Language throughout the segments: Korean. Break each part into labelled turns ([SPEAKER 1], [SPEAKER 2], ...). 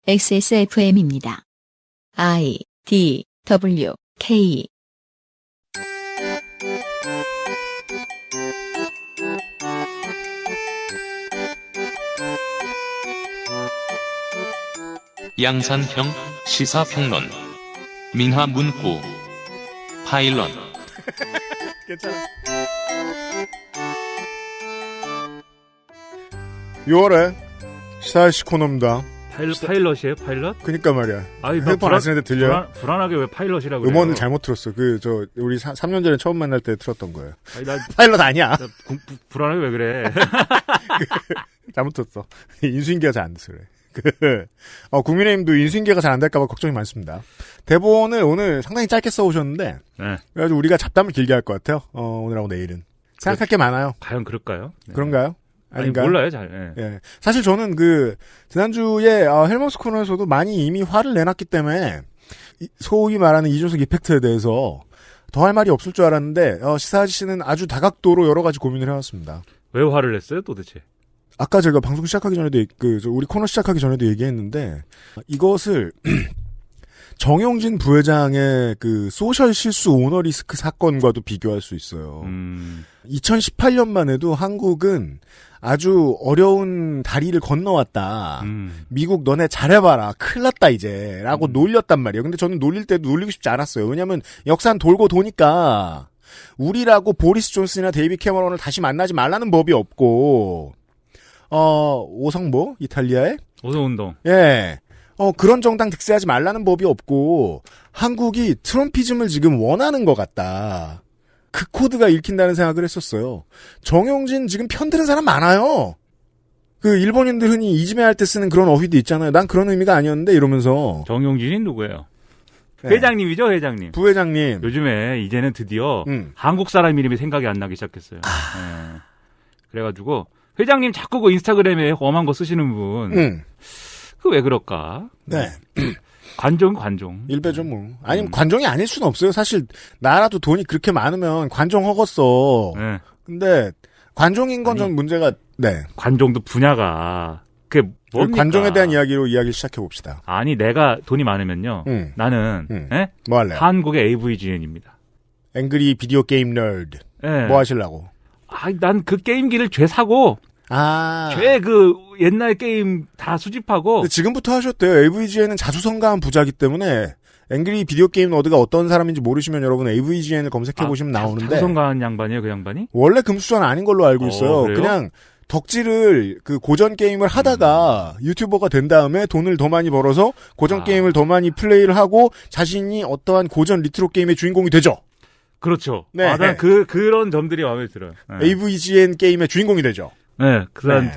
[SPEAKER 1] XSFM입니다. I, D, W, K.
[SPEAKER 2] 양산형 시사평론 민하문구 파일럿.
[SPEAKER 3] 괜찮아. 6월에 시사이시 코너입니다.
[SPEAKER 4] 파일럿이에요, 파일럿?
[SPEAKER 3] 그니까 말이야.
[SPEAKER 4] 아니,
[SPEAKER 3] 핸드폰 안 쓰는데 들려요?
[SPEAKER 4] 불안하게 왜 파일럿이라고 그래요?
[SPEAKER 3] 음원을 잘못 들었어. 우리 3년 전에 처음 만날 때 틀었던 거예요.
[SPEAKER 4] 아니,
[SPEAKER 3] 파일럿 아니야.
[SPEAKER 4] 불안하게 왜 그래?
[SPEAKER 3] 잘못 들었어. 인수인계가 잘 안 돼서 그래. 국민의힘도 인수인계가 잘 안 될까봐 걱정이 많습니다. 대본을 오늘 상당히 짧게 써오셨는데,
[SPEAKER 4] 네.
[SPEAKER 3] 그래가지고 우리가 잡담을 길게 할 것 같아요. 오늘하고 내일은. 생각할 게 많아요.
[SPEAKER 4] 과연 그럴까요? 네.
[SPEAKER 3] 그런가요? 아닌가요?
[SPEAKER 4] 몰라요, 잘. 네.
[SPEAKER 3] 예. 사실 저는 지난주에, 헬머스 코너에서도 많이 이미 화를 내놨기 때문에, 소위 말하는 이준석 이펙트에 대해서 더 할 말이 없을 줄 알았는데, 시사아지 씨는 아주 다각도로 여러 가지 고민을 해왔습니다.
[SPEAKER 4] 왜 화를 냈어요, 도대체?
[SPEAKER 3] 아까 제가 방송 시작하기 전에도, 우리 코너 시작하기 전에도 얘기했는데, 이것을, 정용진 부회장의 소셜 실수 오너리스크 사건과도 비교할 수 있어요. 2018년만 해도 한국은 아주 어려운 다리를 건너왔다. 미국 너네 잘해봐라. 큰일 났다 이제. 라고 놀렸단 말이에요. 근데 저는 놀릴 때도 놀리고 싶지 않았어요. 왜냐면 역사는 돌고 도니까 우리라고 보리스 존슨이나 데이비 캐머런을 다시 만나지 말라는 법이 없고 오성모 이탈리아의
[SPEAKER 4] 오성운동.
[SPEAKER 3] 예. 그런 정당 득세하지 말라는 법이 없고 한국이 트럼피즘을 지금 원하는 것 같다. 그 코드가 읽힌다는 생각을 했었어요. 정용진 지금 편드는 사람 많아요. 일본인들 흔히 이지메 할 때 쓰는 그런 어휘도 있잖아요. 난 그런 의미가 아니었는데 이러면서.
[SPEAKER 4] 정용진이 누구예요?
[SPEAKER 3] 네.
[SPEAKER 4] 회장님이죠, 회장님.
[SPEAKER 3] 부회장님.
[SPEAKER 4] 요즘에 이제는 드디어 한국 사람 이름이 생각이 안 나기 시작했어요. 네. 그래가지고 회장님 자꾸 인스타그램에 험한 거 쓰시는 분. 왜 그럴까?
[SPEAKER 3] 네.
[SPEAKER 4] 관종.
[SPEAKER 3] 일배죠, 뭐. 아니면 관종이 아닐 수는 없어요. 사실, 나라도 돈이 그렇게 많으면 관종 허겄어.
[SPEAKER 4] 네.
[SPEAKER 3] 근데, 관종인 건 전 문제가, 네.
[SPEAKER 4] 관종도 분야가, 그게 뭡니까?
[SPEAKER 3] 관종에 대한 이야기를 시작해봅시다.
[SPEAKER 4] 아니, 내가 돈이 많으면요. 나는, 예?
[SPEAKER 3] 뭐 할래요?
[SPEAKER 4] 한국의 AVGN입니다.
[SPEAKER 3] 앵그리 비디오 게임 너드.
[SPEAKER 4] 예.
[SPEAKER 3] 뭐 하시려고?
[SPEAKER 4] 난 그 게임기를 죄 사고, 죄 옛날 게임 다 수집하고.
[SPEAKER 3] 지금부터 하셨대요. AVGN은 자수성가한 부자기 때문에 앵그리 비디오 게임 너드가 어떤 사람인지 모르시면 여러분 AVGN을 검색해보시면 나오는데.
[SPEAKER 4] 자수성가한 양반이에요, 그 양반이?
[SPEAKER 3] 원래 금수저는 아닌 걸로 알고 있어요.
[SPEAKER 4] 그래요?
[SPEAKER 3] 그냥 덕질을 고전 게임을 하다가 유튜버가 된 다음에 돈을 더 많이 벌어서 고전 게임을 더 많이 플레이를 하고 자신이 어떠한 고전 리트로 게임의 주인공이 되죠.
[SPEAKER 4] 그렇죠.
[SPEAKER 3] 네.
[SPEAKER 4] 난 그런 점들이 마음에 들어요. 네.
[SPEAKER 3] AVGN 게임의 주인공이 되죠.
[SPEAKER 4] 네,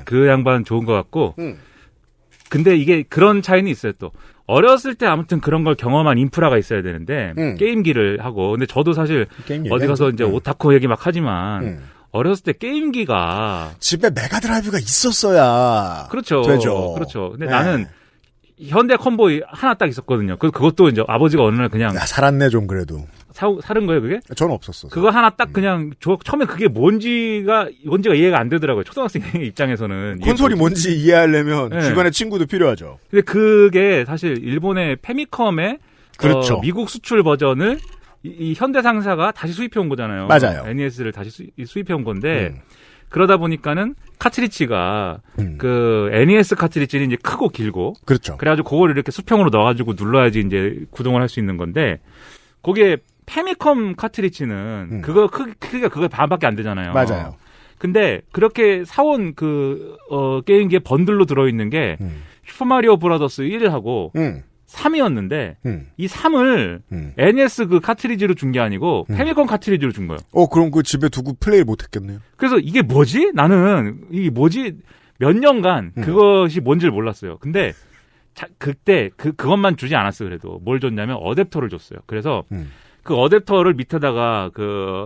[SPEAKER 4] 그 양반 좋은 것 같고. 근데 이게 그런 차이는 있어요, 또. 어렸을 때 아무튼 그런 걸 경험한 인프라가 있어야 되는데, 게임기를 하고. 근데 저도 사실 어디 가서 이제 오타쿠 얘기 막 하지만, 어렸을 때 게임기가.
[SPEAKER 3] 집에 메가드라이브가 있었어야.
[SPEAKER 4] 그렇죠.
[SPEAKER 3] 되죠.
[SPEAKER 4] 그렇죠. 근데 나는 현대 컴보이 하나 딱 있었거든요. 그것도 이제 아버지가 어느 날 그냥.
[SPEAKER 3] 살았네, 좀 그래도.
[SPEAKER 4] 사는 거예요, 그게?
[SPEAKER 3] 저는 없었어.
[SPEAKER 4] 그거 하나 딱 그냥, 처음에 그게 뭔지가 이해가 안 되더라고요. 초등학생 입장에서는.
[SPEAKER 3] 콘솔이 뭔지 이해하려면
[SPEAKER 4] 네.
[SPEAKER 3] 주변에 친구도 필요하죠.
[SPEAKER 4] 근데 그게 사실 일본의 페미컴의
[SPEAKER 3] 그렇죠.
[SPEAKER 4] 미국 수출 버전을 이 현대 상사가 다시 수입해 온 거잖아요.
[SPEAKER 3] 맞아요.
[SPEAKER 4] NES를 다시 수입해 온 건데, 그러다 보니까는 카트리지가 NES 카트리지는 이제 크고 길고.
[SPEAKER 3] 그렇죠.
[SPEAKER 4] 그래가지고 그걸 이렇게 수평으로 넣어가지고 눌러야지 이제 구동을 할 수 있는 건데, 거기에 페미컴 카트리지는 크기가 그거 반밖에 안 되잖아요.
[SPEAKER 3] 맞아요.
[SPEAKER 4] 근데 그렇게 사온 게임기에 번들로 들어있는 게 슈퍼마리오 브라더스 1하고 3이었는데 이 3을 NES 카트리지로 준 게 아니고 페미컴 카트리지로 준 거예요.
[SPEAKER 3] 그럼 집에 두고 플레이를 못했겠네요.
[SPEAKER 4] 그래서 이게 뭐지? 나는 이게 뭐지? 몇 년간 그것이 뭔지를 몰랐어요. 근데 그때 그것만 주지 않았어요. 그래도 뭘 줬냐면 어댑터를 줬어요. 그래서 그 어댑터를 밑에다가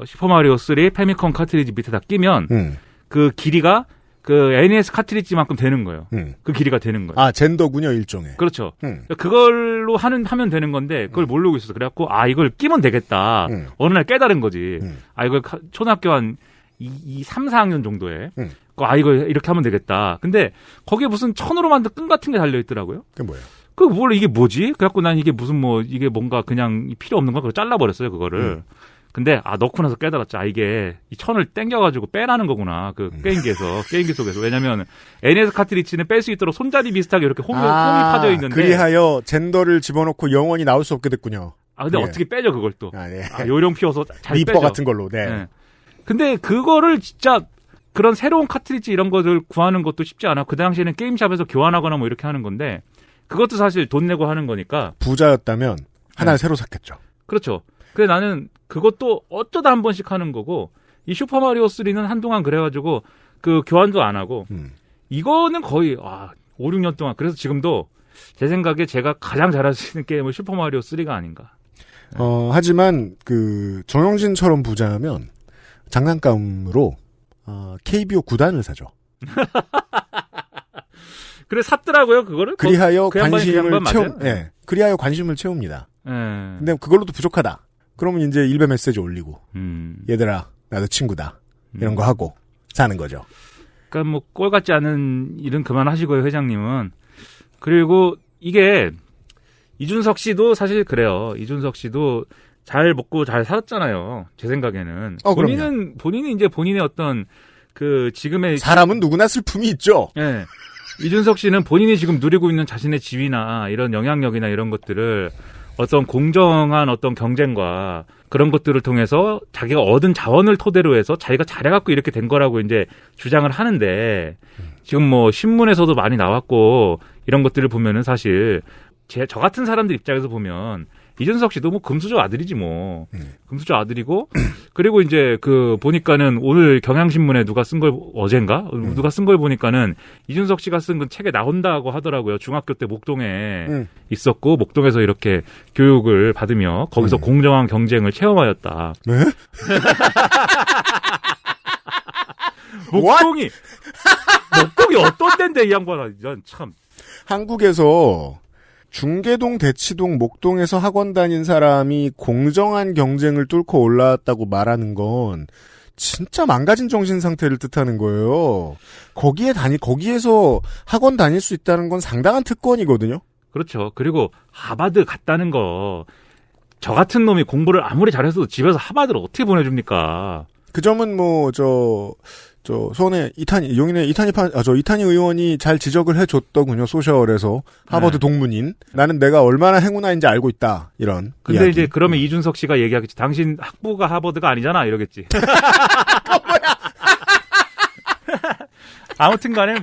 [SPEAKER 4] 슈퍼마리오 3 페미컴 카트리지 밑에다 끼면 그 길이가 NES 카트리지만큼 되는 거예요. 그 길이가 되는 거예요.
[SPEAKER 3] 젠더군요, 일종의.
[SPEAKER 4] 그렇죠. 그걸로 하면 되는 건데 그걸 모르고 있었어. 그래갖고 이걸 끼면 되겠다. 어느 날 깨달은 거지. 이걸 초등학교 한 3, 4학년 정도에 이거 이렇게 하면 되겠다. 근데 거기에 무슨 천으로 만든 끈 같은 게 달려 있더라고요.
[SPEAKER 3] 그게 뭐예요?
[SPEAKER 4] 뭘 이게 뭐지? 그래갖고 난 이게 무슨 이게 뭔가 그냥 필요 없는 거 그거 잘라버렸어요, 그거를. 근데 넣고 나서 깨달았죠. 이게 이 천을 땡겨가지고 빼라는 거구나. 그 게임기 속에서. 왜냐면 NES 카트리지는 뺄 수 있도록 손잡이 비슷하게 이렇게 홈이 파져 있는데.
[SPEAKER 3] 그리하여 젠더를 집어넣고 영원히 나올 수 없게 됐군요.
[SPEAKER 4] 근데
[SPEAKER 3] 예.
[SPEAKER 4] 어떻게 빼죠, 그걸 또.
[SPEAKER 3] 네.
[SPEAKER 4] 요령 피워서 잘
[SPEAKER 3] 리퍼
[SPEAKER 4] 빼죠.
[SPEAKER 3] 같은 걸로. 네.
[SPEAKER 4] 네. 근데 그거를 진짜 그런 새로운 카트리지 이런 것을 구하는 것도 쉽지 않아. 그 당시에는 게임샵에서 교환하거나 뭐 이렇게 하는 건데 그것도 사실 돈 내고 하는 거니까.
[SPEAKER 3] 부자였다면 하나를 새로 샀겠죠.
[SPEAKER 4] 그렇죠. 그래 나는 그것도 어쩌다 한 번씩 하는 거고 이 슈퍼마리오 3는 한동안 그래가지고 그 교환도 안 하고 이거는 거의 5, 6년 동안 그래서 지금도 제 생각에 제가 가장 잘할 수 있는 게임은 슈퍼마리오 3가 아닌가.
[SPEAKER 3] 하지만 그 정영진처럼 부자면 장난감으로 KBO 구단을 사죠.
[SPEAKER 4] 그래 샀더라고요 그거를.
[SPEAKER 3] 그리하여
[SPEAKER 4] 그
[SPEAKER 3] 관심을 그리하여 관심을 채웁니다. 근데 그걸로도 부족하다. 그러면 이제 일베 메시지 올리고 얘들아 나도 친구다 이런 거 하고 사는 거죠.
[SPEAKER 4] 그러니까 꼴 같지 않은 일은 그만하시고요 회장님은. 그리고 이게 이준석 씨도 사실 그래요. 이준석 씨도 잘 먹고 잘 살았잖아요. 제 생각에는. 본인이 이제 본인의 어떤 그 지금의
[SPEAKER 3] 사람은 누구나 슬픔이 있죠.
[SPEAKER 4] 네. 이준석 씨는 본인이 지금 누리고 있는 자신의 지위나 이런 영향력이나 이런 것들을 어떤 공정한 어떤 경쟁과 그런 것들을 통해서 자기가 얻은 자원을 토대로 해서 자기가 잘해갖고 이렇게 된 거라고 이제 주장을 하는데 지금 신문에서도 많이 나왔고 이런 것들을 보면은 사실 저 같은 사람들 입장에서 보면 이준석 씨도 금수저 아들이지 금수저 아들이고 그리고 이제 보니까는 오늘 경향신문에 누가 쓴 걸 어젠가 누가 쓴 걸 보니까는 이준석 씨가 쓴 그 책에 나온다고 하더라고요. 중학교 때 목동에 있었고 목동에서 이렇게 교육을 받으며 거기서 공정한 경쟁을 체험하였다.
[SPEAKER 3] 네?
[SPEAKER 4] 목동이 어떤 데인데 이 양반아. 참.
[SPEAKER 3] 한국에서 중계동, 대치동, 목동에서 학원 다닌 사람이 공정한 경쟁을 뚫고 올라왔다고 말하는 건 진짜 망가진 정신 상태를 뜻하는 거예요. 거기에서 학원 다닐 수 있다는 건 상당한 특권이거든요.
[SPEAKER 4] 그렇죠. 그리고 하버드 갔다는 거, 저 같은 놈이 공부를 아무리 잘해서도 집에서 하버드를 어떻게 보내줍니까?
[SPEAKER 3] 그 점은 소원의 이탄희 의원이 잘 지적을 해줬더군요. 소셜에서 하버드 동문인. 나는 내가 얼마나 행운아인지 알고 있다. 이런.
[SPEAKER 4] 근데
[SPEAKER 3] 이야기.
[SPEAKER 4] 이제 그러면 이준석 씨가 얘기하겠지. 당신 학부가 하버드가 아니잖아. 이러겠지. 아무튼 간에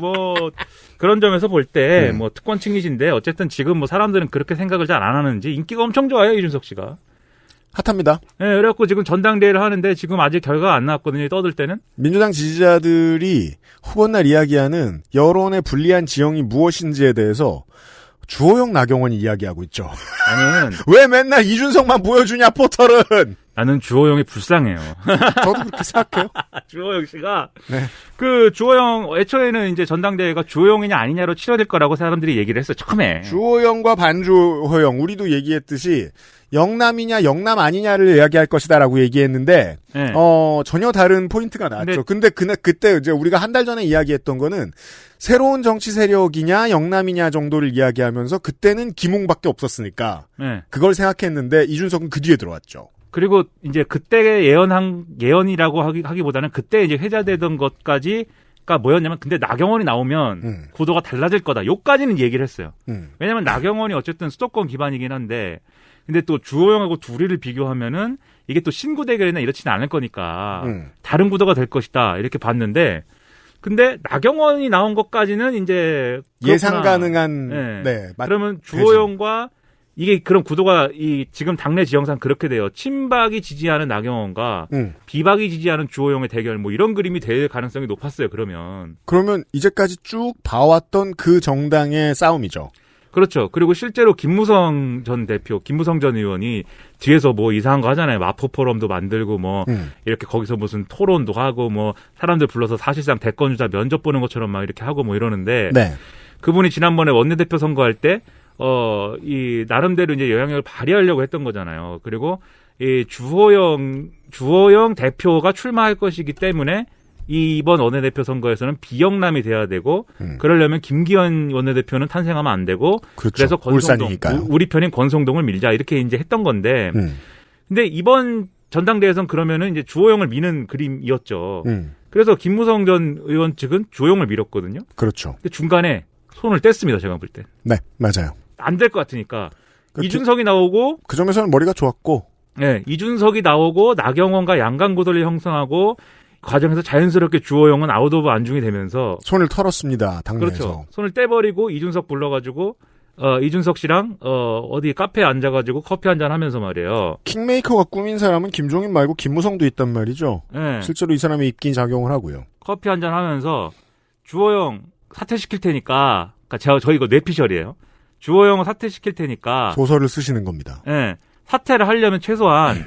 [SPEAKER 4] 그런 점에서 볼 때 특권층이신데 어쨌든 지금 사람들은 그렇게 생각을 잘 안 하는지 인기가 엄청 좋아요. 이준석 씨가.
[SPEAKER 3] 핫합니다.
[SPEAKER 4] 네, 그래갖고 지금 전당대회를 하는데 지금 아직 결과가 안 나왔거든요. 떠들 때는.
[SPEAKER 3] 민주당 지지자들이 후보날 이야기하는 여론에 불리한 지형이 무엇인지에 대해서 주호영 나경원이 이야기하고 있죠.
[SPEAKER 4] 나는
[SPEAKER 3] 왜 맨날 이준석만 보여주냐 포털은.
[SPEAKER 4] 나는 주호영이 불쌍해요.
[SPEAKER 3] 저도 그렇게 생각해요.
[SPEAKER 4] 주호영 씨가
[SPEAKER 3] 네.
[SPEAKER 4] 주호영 애초에는 이제 전당대회가 주호영이냐 아니냐로 치러질 거라고 사람들이 얘기를 했어요. 처음에.
[SPEAKER 3] 주호영과 반주호영 우리도 얘기했듯이 영남이냐 영남 아니냐를 이야기할 것이다라고 얘기했는데
[SPEAKER 4] 네.
[SPEAKER 3] 전혀 다른 포인트가 나왔죠. 근데 그때 이제 우리가 한 달 전에 이야기했던 거는 새로운 정치 세력이냐 영남이냐 정도를 이야기하면서 그때는 김웅밖에 없었으니까
[SPEAKER 4] 네.
[SPEAKER 3] 그걸 생각했는데 이준석은 그 뒤에 들어왔죠.
[SPEAKER 4] 그리고 이제 그때 예언이라고 하기보다는 그때 이제 회자되던 것까지가 뭐였냐면 근데 나경원이 나오면 구도가 달라질 거다. 요까지는 얘기를 했어요. 왜냐면 나경원이 어쨌든 수도권 기반이긴 한데 근데 또 주호영하고 둘이를 비교하면은 이게 또 신구 대결이나 이렇지는 않을 거니까 다른 구도가 될 것이다. 이렇게 봤는데 근데 나경원이 나온 것까지는 이제
[SPEAKER 3] 예상 가능한
[SPEAKER 4] 그러면 주호영과 이게 그런 구도가 지금 당내 지형상 그렇게 돼요. 친박이 지지하는 나경원과 비박이 지지하는 주호영의 대결 이런 그림이 될 가능성이 높았어요. 그러면
[SPEAKER 3] 이제까지 쭉 봐왔던 그 정당의 싸움이죠.
[SPEAKER 4] 그렇죠. 그리고 실제로 김무성 전 의원이 뒤에서 이상한 거 하잖아요. 마포 포럼도 만들고 이렇게 거기서 무슨 토론도 하고 사람들 불러서 사실상 대권주자 면접 보는 것처럼 막 이렇게 하고 이러는데
[SPEAKER 3] 네.
[SPEAKER 4] 그분이 지난번에 원내대표 선거할 때 나름대로 이제 영향력을 발휘하려고 했던 거잖아요. 그리고 이 주호영 대표가 출마할 것이기 때문에 이번 원내대표 선거에서는 비영남이 돼야 되고 그러려면 김기현 원내대표는 탄생하면 안 되고
[SPEAKER 3] 그렇죠.
[SPEAKER 4] 그래서 권성동
[SPEAKER 3] 울산이니까요.
[SPEAKER 4] 우리 편인 권성동을 밀자 이렇게 이제 했던 건데 근데 이번 전당대회에선 그러면은 이제 주호영을 미는 그림이었죠. 그래서 김무성 전 의원 측은 주호영을 밀었거든요.
[SPEAKER 3] 그렇죠.
[SPEAKER 4] 근데 중간에 손을 뗐습니다. 제가 볼 때.
[SPEAKER 3] 네, 맞아요.
[SPEAKER 4] 안 될 것 같으니까 이준석이 나오고
[SPEAKER 3] 그 점에서는 머리가 좋았고
[SPEAKER 4] 네, 이준석이 나오고 나경원과 양강구도를 형성하고 과정에서 자연스럽게 주호영은 아웃 오브 안중이 되면서
[SPEAKER 3] 손을 털었습니다. 당내에서.
[SPEAKER 4] 그렇죠. 손을 떼버리고 이준석 불러가지고 이준석 씨랑 어디 카페에 앉아가지고 커피 한잔 하면서 말이에요.
[SPEAKER 3] 킹메이커가 꾸민 사람은 김종인 말고 김무성도 있단 말이죠.
[SPEAKER 4] 네.
[SPEAKER 3] 실제로 이 사람이 입긴 작용을 하고요.
[SPEAKER 4] 커피 한잔 하면서 주호영 사퇴시킬 테니까 그러니까 저희 이거 뇌피셜이에요. 주호영 사퇴시킬 테니까
[SPEAKER 3] 소설을 쓰시는 겁니다.
[SPEAKER 4] 네, 사퇴를 하려면 최소한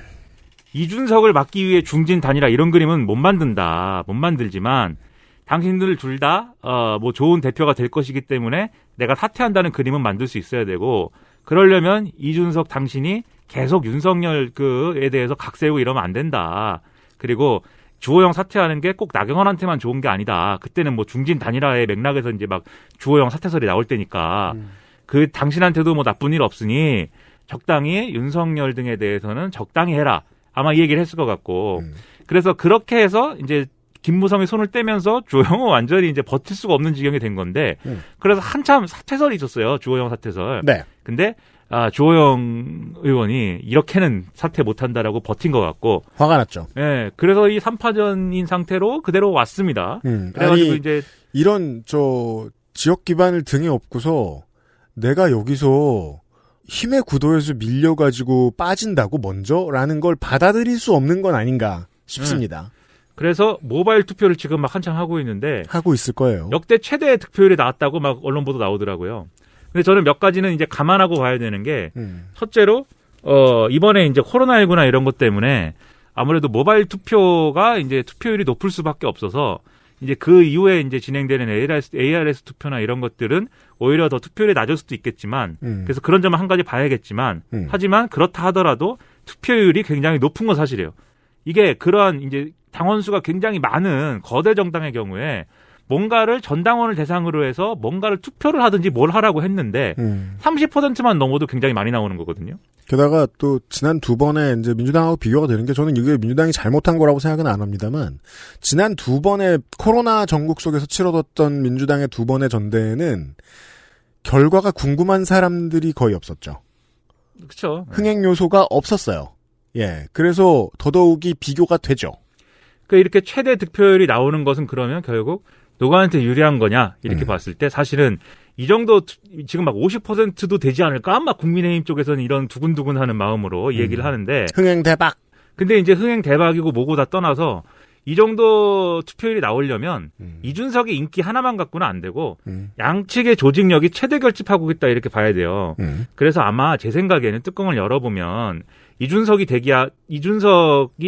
[SPEAKER 4] 이준석을 막기 위해 중진 단일화 이런 그림은 못 만들지만 당신들 둘 다 뭐 좋은 대표가 될 것이기 때문에 내가 사퇴한다는 그림은 만들 수 있어야 되고 그러려면 이준석 당신이 계속 윤석열 그에 대해서 각세우고 이러면 안 된다. 그리고 주호영 사퇴하는 게 꼭 나경원한테만 좋은 게 아니다. 그때는 뭐 중진 단일화의 맥락에서 이제 막 주호영 사퇴설이 나올 때니까 그 당신한테도 뭐 나쁜 일 없으니 적당히 윤석열 등에 대해서는 적당히 해라. 아마 이 얘기를 했을 것 같고. 그래서 그렇게 해서 이제 김무성이 손을 떼면서 주호영은 완전히 이제 버틸 수가 없는 지경이 된 건데 그래서 한참 사퇴설이 있었어요. 주호영 사퇴설.
[SPEAKER 3] 네.
[SPEAKER 4] 근데 주호영 의원이 이렇게는 사퇴 못한다라고 버틴 것 같고
[SPEAKER 3] 화가 났죠.
[SPEAKER 4] 예. 그래서 이 3파전인 상태로 그대로 왔습니다. 그래가지고
[SPEAKER 3] 아니,
[SPEAKER 4] 이제
[SPEAKER 3] 이런 지역 기반을 등에 업고서 내가 여기서 힘의 구도에서 밀려가지고 빠진다고 먼저라는 걸 받아들일 수 없는 건 아닌가 싶습니다.
[SPEAKER 4] 그래서 모바일 투표를 지금 막 한창 하고 있는데
[SPEAKER 3] 하고 있을 거예요.
[SPEAKER 4] 역대 최대 득표율이 나왔다고 막 언론 보도 나오더라고요. 근데 저는 몇 가지는 이제 감안하고 봐야 되는 게 첫째로 이번에 이제 코로나19나 이런 것 때문에 아무래도 모바일 투표가 이제 투표율이 높을 수밖에 없어서 이제 그 이후에 이제 진행되는 ARS 투표나 이런 것들은 오히려 더 투표율이 낮을 수도 있겠지만 그래서 그런 점은 한 가지 봐야겠지만 하지만 그렇다 하더라도 투표율이 굉장히 높은 건 사실이에요. 이게 그러한 이제 당원수가 굉장히 많은 거대 정당의 경우에 뭔가를 전당원을 대상으로 해서 뭔가를 투표를 하든지 뭘 하라고 했는데 30%만 넘어도 굉장히 많이 나오는 거거든요.
[SPEAKER 3] 게다가 또 지난 두 번에 이제 민주당하고 비교가 되는 게 저는 이게 민주당이 잘못한 거라고 생각은 안 합니다만 지난 두 번의 코로나 전국 속에서 치러졌던 민주당의 두 번의 전대에는 결과가 궁금한 사람들이 거의 없었죠.
[SPEAKER 4] 그렇죠.
[SPEAKER 3] 흥행 요소가 없었어요. 예, 그래서 더더욱이 비교가 되죠.
[SPEAKER 4] 그 이렇게 최대 득표율이 나오는 것은 그러면 결국 누구한테 유리한 거냐 이렇게 봤을 때 사실은 이 정도 지금 막 50%도 되지 않을까? 막 국민의힘 쪽에서는 이런 두근두근하는 마음으로 얘기를 하는데
[SPEAKER 3] 흥행 대박.
[SPEAKER 4] 근데 이제 흥행 대박이고 뭐고 다 떠나서 이 정도 투표율이 나오려면 이준석의 인기 하나만 갖고는 안 되고 양측의 조직력이 최대 결집하고 있다 이렇게 봐야 돼요. 그래서 아마 제 생각에는 뚜껑을 열어보면 이준석이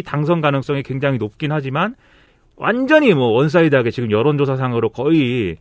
[SPEAKER 4] 당선 가능성이 굉장히 높긴 하지만 완전히 뭐 원사이드하게 지금 여론조사상으로 거의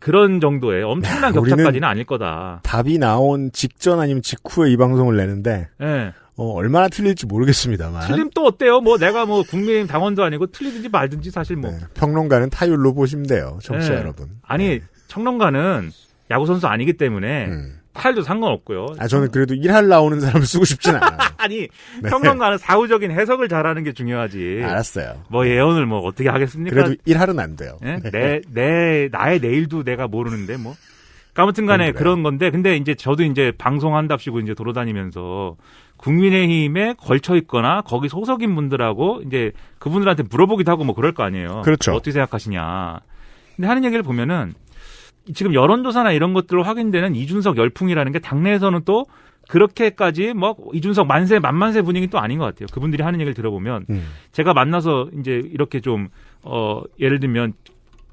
[SPEAKER 4] 그런 정도의 엄청난 격차까지는 아닐 거다.
[SPEAKER 3] 답이 나온 직전 아니면 직후에 이 방송을 내는데
[SPEAKER 4] 네.
[SPEAKER 3] 얼마나 틀릴지 모르겠습니다만.
[SPEAKER 4] 틀림 또 어때요? 뭐 내가 뭐 국민의힘 당원도 아니고 틀리든지 말든지 사실 뭐.
[SPEAKER 3] 네, 평론가는 타율로 보시면 돼요. 청취자
[SPEAKER 4] 네.
[SPEAKER 3] 여러분.
[SPEAKER 4] 아니
[SPEAKER 3] 네.
[SPEAKER 4] 청론가는 야구선수 아니기 때문에 타율도 상관없고요.
[SPEAKER 3] 저는 그래도 1할 나오는 사람을 쓰고 싶진 않아요.
[SPEAKER 4] 아니
[SPEAKER 3] 네.
[SPEAKER 4] 평론가는 사후적인 해석을 잘하는 게 중요하지.
[SPEAKER 3] 알았어요.
[SPEAKER 4] 뭐 예언을 뭐 어떻게 하겠습니까?
[SPEAKER 3] 그래도 1할은 안 돼요.
[SPEAKER 4] 네?
[SPEAKER 3] 네.
[SPEAKER 4] 나의 내일도 내가 모르는데 뭐. 아무튼 간에 그런 건데 근데 이제 저도 이제 방송한답시고 이제 돌아다니면서 국민의힘에 걸쳐 있거나 거기 소속인 분들하고 이제 그분들한테 물어보기도 하고 뭐 그럴 거 아니에요.
[SPEAKER 3] 그렇죠.
[SPEAKER 4] 어떻게 생각하시냐. 근데 하는 얘기를 보면은 지금 여론조사나 이런 것들로 확인되는 이준석 열풍이라는 게 당내에서는 또 그렇게까지 뭐 이준석 만만세 분위기 또 아닌 것 같아요. 그분들이 하는 얘기를 들어보면 제가 만나서 이제 이렇게 좀 예를 들면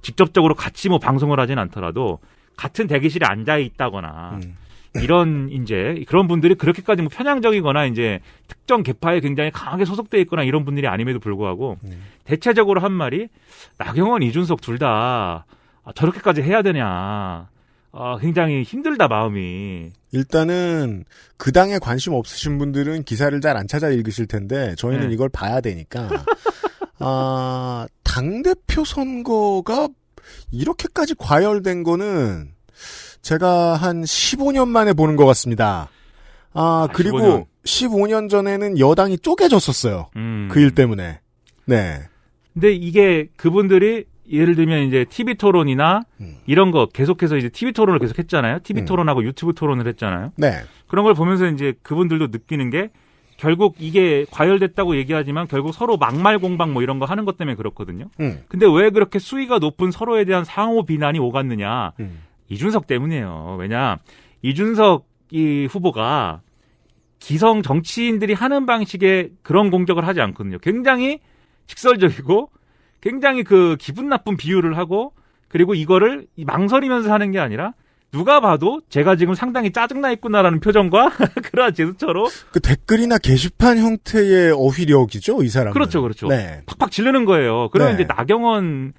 [SPEAKER 4] 직접적으로 같이 뭐 방송을 하진 않더라도 같은 대기실에 앉아 있다거나 이런 이제 그런 분들이 그렇게까지 뭐 편향적이거나 이제 특정 계파에 굉장히 강하게 소속돼 있거나 이런 분들이 아님에도 불구하고 대체적으로 한 말이 나경원, 이준석 둘 다 저렇게까지 해야 되냐. 굉장히 힘들다 마음이.
[SPEAKER 3] 일단은 그 당에 관심 없으신 분들은 기사를 잘 안 찾아 읽으실 텐데 저희는 이걸 봐야 되니까 당대표 선거가 이렇게까지 과열된 거는 제가 한 15년 만에 보는 것 같습니다. 그리고 15년 전에는 여당이 쪼개졌었어요. 그 일 때문에. 네.
[SPEAKER 4] 근데 이게 그분들이 예를 들면 이제 TV 토론이나 이런 거 계속해서 이제 TV 토론을 계속 했잖아요. TV 토론하고 유튜브 토론을 했잖아요.
[SPEAKER 3] 네.
[SPEAKER 4] 그런 걸 보면서 이제 그분들도 느끼는 게 결국 이게 과열됐다고 얘기하지만 결국 서로 막말 공방 뭐 이런 거 하는 것 때문에 그렇거든요. 근데 왜 그렇게 수위가 높은 서로에 대한 상호 비난이 오갔느냐? 이준석 때문이에요. 왜냐? 이준석 이 후보가 기성 정치인들이 하는 방식의 그런 공격을 하지 않거든요. 굉장히 직설적이고 굉장히 그 기분 나쁜 비유를 하고 그리고 이거를 망설이면서 하는 게 아니라 누가 봐도 제가 지금 상당히 짜증나 있구나라는 표정과 그러한 제스처로
[SPEAKER 3] 그 댓글이나 게시판 형태의 어휘력이죠, 이 사람은.
[SPEAKER 4] 그렇죠.
[SPEAKER 3] 네.
[SPEAKER 4] 팍팍 지르는 거예요. 그러면
[SPEAKER 3] 네.
[SPEAKER 4] 이제 나경원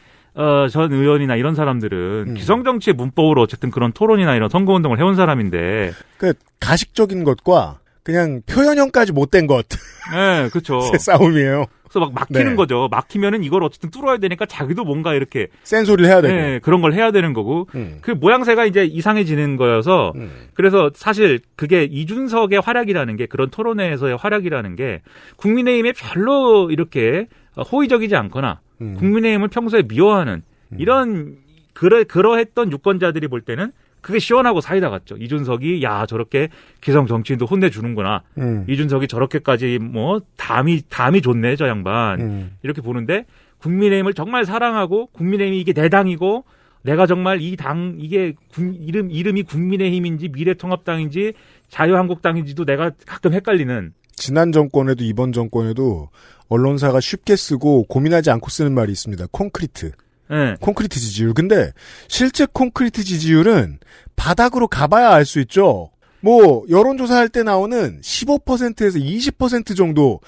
[SPEAKER 4] 전 의원이나 이런 사람들은 기성정치의 문법으로 어쨌든 그런 토론이나 이런 선거운동을 해온 사람인데
[SPEAKER 3] 그 가식적인 것과 그냥 표현형까지 못된 것.
[SPEAKER 4] 네, 그렇죠.
[SPEAKER 3] 싸움이에요.
[SPEAKER 4] 그래서 막 막히는
[SPEAKER 3] 네.
[SPEAKER 4] 거죠. 막히면은 이걸 어쨌든 뚫어야 되니까 자기도 뭔가 이렇게
[SPEAKER 3] 센소리를 해야 되고.
[SPEAKER 4] 네, 그런 걸 해야 되는 거고 그 모양새가 이제 이상해지는 거여서 그래서 사실 그게 이준석의 활약이라는 게 그런 토론회에서의 활약이라는 게 국민의힘에 별로 이렇게 호의적이지 않거나 국민의힘을 평소에 미워하는 이런 그러했던 유권자들이 볼 때는 그게 시원하고 사이다 같죠. 이준석이 야 저렇게 기성 정치인도 혼내주는구나. 이준석이 저렇게까지 뭐 담이 좋네 저 양반. 이렇게 보는데 국민의힘을 정말 사랑하고 국민의힘이 이게 내 당이고 내가 정말 이 당 이게 이름이 국민의힘인지 미래통합당인지 자유한국당인지도 내가 가끔 헷갈리는.
[SPEAKER 3] 지난 정권에도 이번 정권에도 언론사가 쉽게 쓰고 고민하지 않고 쓰는 말이 있습니다. 콘크리트.
[SPEAKER 4] 네.
[SPEAKER 3] 콘크리트 지지율. 근데 실제 콘크리트 지지율은 바닥으로 가봐야 알 수 있죠. 뭐 여론조사할 때 나오는 15%에서 20% 정도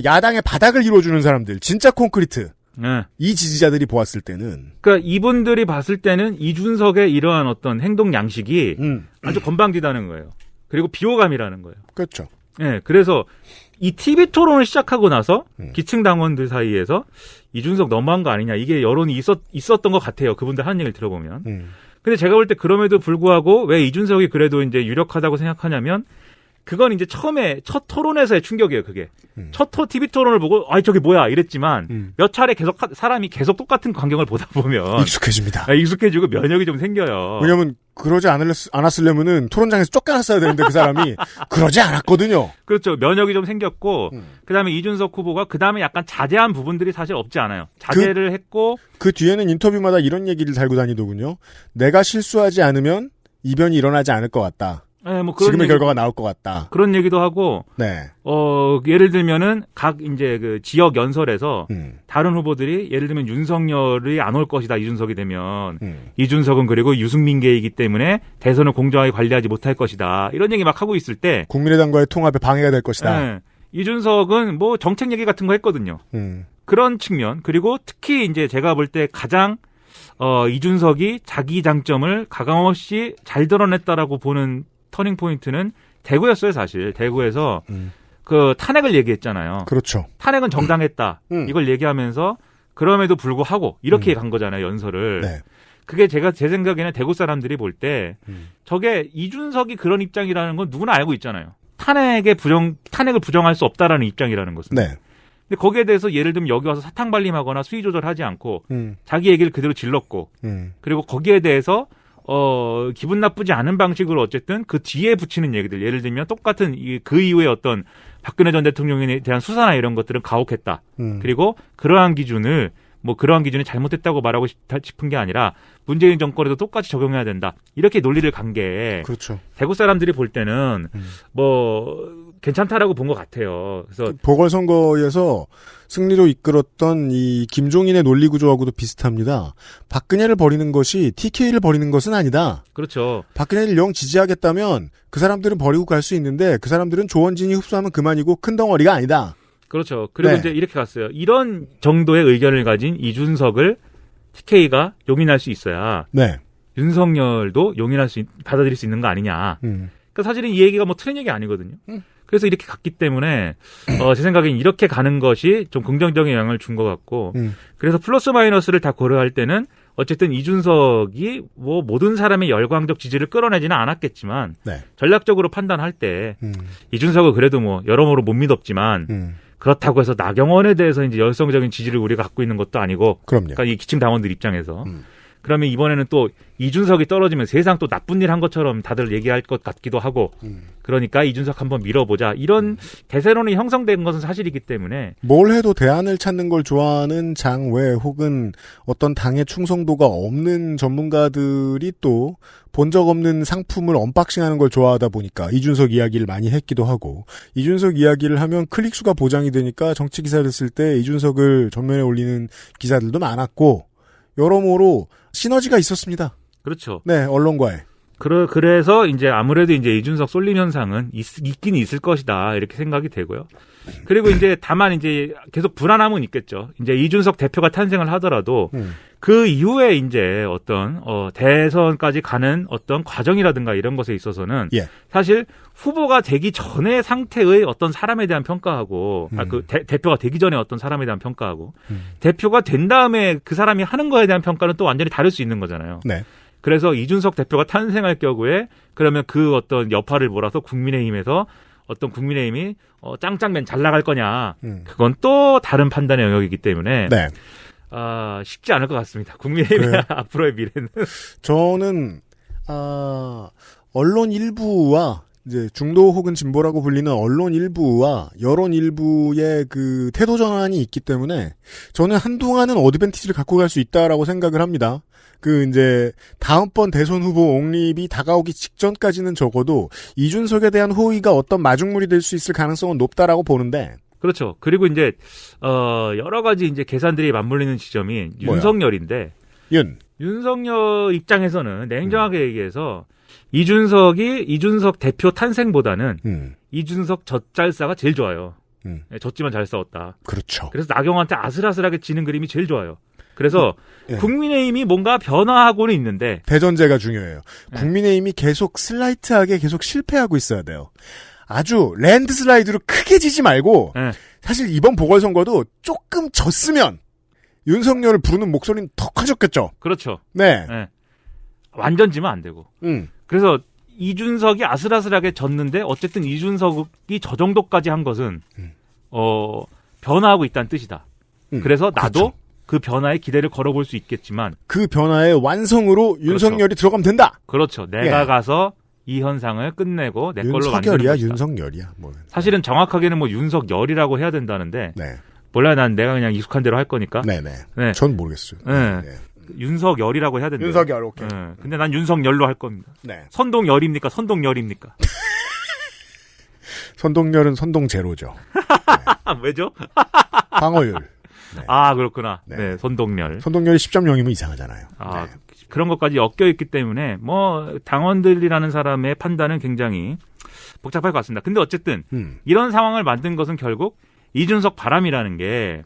[SPEAKER 3] 야당의 바닥을 이뤄주는 사람들. 진짜 콘크리트.
[SPEAKER 4] 네.
[SPEAKER 3] 이 지지자들이 보았을 때는.
[SPEAKER 4] 그러니까 이분들이 봤을 때는 이준석의 이러한 어떤 행동 양식이 아주 건방지다는 거예요. 그리고 비호감이라는 거예요.
[SPEAKER 3] 그렇죠.
[SPEAKER 4] 네, 그래서 이 TV 토론을 시작하고 나서 기층 당원들 사이에서 이준석 너무한 거 아니냐 이게 여론이 있었던 것 같아요. 그분들 하는 얘기를 들어보면. 근데 제가 볼 때 그럼에도 불구하고 왜 이준석이 그래도 이제 유력하다고 생각하냐면 그건 이제 처음에 첫 토론에서의 충격이에요. 그게 첫 TV 토론을 보고 저게 뭐야 이랬지만 몇 차례 계속 사람이 계속 똑같은 광경을 보다 보면
[SPEAKER 3] 익숙해집니다.
[SPEAKER 4] 익숙해지고 면역이 좀 생겨요.
[SPEAKER 3] 왜냐하면 그러지 않았으려면은 토론장에서 쫓겨났어야 되는데 그 사람이 그러지 않았거든요.
[SPEAKER 4] 그렇죠. 면역이 좀 생겼고 그다음에 이준석 후보가 그다음에 약간 자제한 부분들이 사실 없지 않아요. 자제를 했고
[SPEAKER 3] 그 뒤에는 인터뷰마다 이런 얘기를 달고 다니더군요. 내가 실수하지 않으면 이변이 일어나지 않을 것 같다.
[SPEAKER 4] 네, 뭐 그런
[SPEAKER 3] 지금의 결과가 나올 것 같다.
[SPEAKER 4] 그런 얘기도 하고,
[SPEAKER 3] 네.
[SPEAKER 4] 예를 들면은 각 이제 그 지역 연설에서 다른 후보들이 예를 들면 윤석열이 안 올 것이다 이준석이 되면 이준석은 그리고 유승민계이기 때문에 대선을 공정하게 관리하지 못할 것이다 이런 얘기 막 하고 있을 때
[SPEAKER 3] 국민의당과의 통합에 방해가 될 것이다.
[SPEAKER 4] 네, 이준석은 뭐 정책 얘기 같은 거 했거든요. 그런 측면 그리고 특히 이제 제가 볼 때 가장 이준석이 자기 장점을 가감없이 잘 드러냈다라고 보는 터닝 포인트는 대구였어요, 사실. 대구에서 그 탄핵을 얘기했잖아요.
[SPEAKER 3] 그렇죠.
[SPEAKER 4] 탄핵은 정당했다. 이걸 얘기하면서 그럼에도 불구하고 이렇게 간 거잖아요, 연설을.
[SPEAKER 3] 네.
[SPEAKER 4] 그게 제 생각에는 대구 사람들이 볼 때 저게 이준석이 그런 입장이라는 건 누구나 알고 있잖아요. 탄핵을 부정할 수 없다라는 입장이라는 것은.
[SPEAKER 3] 네.
[SPEAKER 4] 근데 거기에 대해서 예를 들면 여기 와서 사탕 발림하거나 수위 조절하지 않고 자기 얘기를 그대로 질렀고 그리고 거기에 대해서 기분 나쁘지 않은 방식으로 어쨌든 그 뒤에 붙이는 얘기들. 예를 들면 똑같은 그 이후에 어떤 박근혜 전 대통령에 대한 수사나 이런 것들은 가혹했다. 그리고 그러한 기준이 잘못됐다고 말하고 싶은 게 아니라 문재인 정권에도 똑같이 적용해야 된다. 이렇게 논리를 간 게.
[SPEAKER 3] 그렇죠.
[SPEAKER 4] 대구 사람들이 볼 때는 괜찮다라고 본 것 같아요. 그래서
[SPEAKER 3] 보궐선거에서 승리로 이끌었던 이 김종인의 논리 구조하고도 비슷합니다. 박근혜를 버리는 것이 TK를 버리는 것은 아니다.
[SPEAKER 4] 그렇죠.
[SPEAKER 3] 박근혜를 영 지지하겠다면 그 사람들은 버리고 갈 수 있는데 그 사람들은 조원진이 흡수하면 그만이고 큰 덩어리가 아니다.
[SPEAKER 4] 그렇죠. 그리고
[SPEAKER 3] 네.
[SPEAKER 4] 이제 이렇게 갔어요. 이런 정도의 의견을 가진 이준석을 TK가 용인할 수 있어야
[SPEAKER 3] 네.
[SPEAKER 4] 윤석열도 받아들일 수 있는 거 아니냐. 그러니까 사실은 이 얘기가 뭐 틀린 얘기 아니거든요. 그래서 이렇게 갔기 때문에 제 생각엔 이렇게 가는 것이 좀 긍정적인 영향을 준 것 같고 그래서 플러스 마이너스를 다 고려할 때는 어쨌든 이준석이 뭐 모든 사람의 열광적 지지를 끌어내지는 않았겠지만
[SPEAKER 3] 네.
[SPEAKER 4] 전략적으로 판단할 때 이준석은 그래도 뭐 여러모로 못 믿었지만 그렇다고 해서 나경원에 대해서 이제 열성적인 지지를 우리가 갖고 있는 것도 아니고
[SPEAKER 3] 그럼요.
[SPEAKER 4] 그러니까 이 기층 당원들 입장에서 그러면 이번에는 또 이준석이 떨어지면 세상 또 나쁜 일 한 것처럼 다들 얘기할 것 같기도 하고 그러니까 이준석 한번 밀어보자 이런 대세론이 형성된 것은 사실이기 때문에
[SPEAKER 3] 뭘 해도 대안을 찾는 걸 좋아하는 장외 혹은 어떤 당의 충성도가 없는 전문가들이 또 본 적 없는 상품을 언박싱하는 걸 좋아하다 보니까 이준석 이야기를 많이 했기도 하고 이준석 이야기를 하면 클릭수가 보장이 되니까 정치 기사를 쓸 때 이준석을 전면에 올리는 기사들도 많았고 여러모로 시너지가 있었습니다.
[SPEAKER 4] 그렇죠.
[SPEAKER 3] 네, 언론과의.
[SPEAKER 4] 그래서 이제 아무래도 이제 이준석 쏠림 현상은 있긴 있을 것이다 이렇게 생각이 되고요. 그리고 이제 다만 이제 계속 불안함은 있겠죠. 이제 이준석 대표가 탄생을 하더라도 그 이후에 이제 어떤 대선까지 가는 어떤 과정이라든가 이런 것에 있어서는
[SPEAKER 3] 예.
[SPEAKER 4] 사실 후보가 되기 전의 상태의 어떤 사람에 대한 평가하고 대표가 되기 전에 어떤 사람에 대한 평가하고 대표가 된 다음에 그 사람이 하는 거에 대한 평가는 또 완전히 다를 수 있는 거잖아요.
[SPEAKER 3] 네.
[SPEAKER 4] 그래서 이준석 대표가 탄생할 경우에 그러면 그 어떤 여파를 몰아서 국민의힘에서 어떤 국민의힘이 짱짱맨 잘 나갈 거냐 그건 또 다른 판단의 영역이기 때문에
[SPEAKER 3] 네.
[SPEAKER 4] 쉽지 않을 것 같습니다. 국민의힘의 앞으로의 미래는
[SPEAKER 3] 저는 언론 일부와 이제 중도 혹은 진보라고 불리는 언론 일부와 여론 일부의 그 태도 전환이 있기 때문에 저는 한동안은 어드밴티지를 갖고 갈 수 있다라고 생각을 합니다. 그 이제 다음번 대선 후보 옹립이 다가오기 직전까지는 적어도 이준석에 대한 호의가 어떤 마중물이 될 수 있을 가능성은 높다라고 보는데.
[SPEAKER 4] 그렇죠. 그리고 이제 여러 가지 이제 계산들이 맞물리는 지점이
[SPEAKER 3] 뭐야?
[SPEAKER 4] 윤석열인데 윤석열 입장에서는 냉정하게 얘기해서 이준석 대표 탄생보다는 이준석 젖잘싸가 제일 좋아요. 졌지만 잘 싸웠다.
[SPEAKER 3] 그렇죠.
[SPEAKER 4] 그래서 나경원한테 아슬아슬하게 지는 그림이 제일 좋아요. 그래서 국민의힘이 뭔가 변화하고는 있는데
[SPEAKER 3] 대전제가 중요해요. 국민의힘이 계속 슬라이트하게 계속 실패하고 있어야 돼요. 아주 랜드슬라이드로 크게 지지 말고 사실 이번 보궐선거도 조금 졌으면 윤석열을 부르는 목소리는 더 커졌겠죠.
[SPEAKER 4] 그렇죠.
[SPEAKER 3] 네.
[SPEAKER 4] 완전 지면 안 되고. 그래서 이준석이 아슬아슬하게 졌는데 어쨌든 이준석이 저 정도까지 한 것은 변화하고 있다는 뜻이다. 그래서 나도
[SPEAKER 3] 그렇죠.
[SPEAKER 4] 그 변화에 기대를 걸어볼 수 있겠지만
[SPEAKER 3] 그 변화의 완성으로 윤석열이 들어가면 된다.
[SPEAKER 4] 그렇죠. 내가 가서 이 현상을 끝내고 내 걸로 만드는 것이다.
[SPEAKER 3] 윤석열이야. 뭐.
[SPEAKER 4] 사실은 정확하게는 뭐 윤석열이라고 해야 된다는데 몰라요. 난 내가 그냥 익숙한 대로 할 거니까.
[SPEAKER 3] 네네. 전 모르겠어요.
[SPEAKER 4] 네. 윤석열이라고 해야 된대요.
[SPEAKER 3] 윤석열, 오케이.
[SPEAKER 4] 근데 난 윤석열로 할 겁니다.
[SPEAKER 3] 네.
[SPEAKER 4] 선동열입니까? 선동열입니까?
[SPEAKER 3] 선동열은 선동제로죠.
[SPEAKER 4] 왜죠?
[SPEAKER 3] 방어율. 네.
[SPEAKER 4] 그렇구나. 네, 선동열.
[SPEAKER 3] 선동열이 10.0이면 이상하잖아요. 네.
[SPEAKER 4] 그런 것까지 엮여있기 때문에, 당원들이라는 사람의 판단은 굉장히 복잡할 것 같습니다. 근데 어쨌든, 이런 상황을 만든 것은 결국 이준석 바람이라는 게,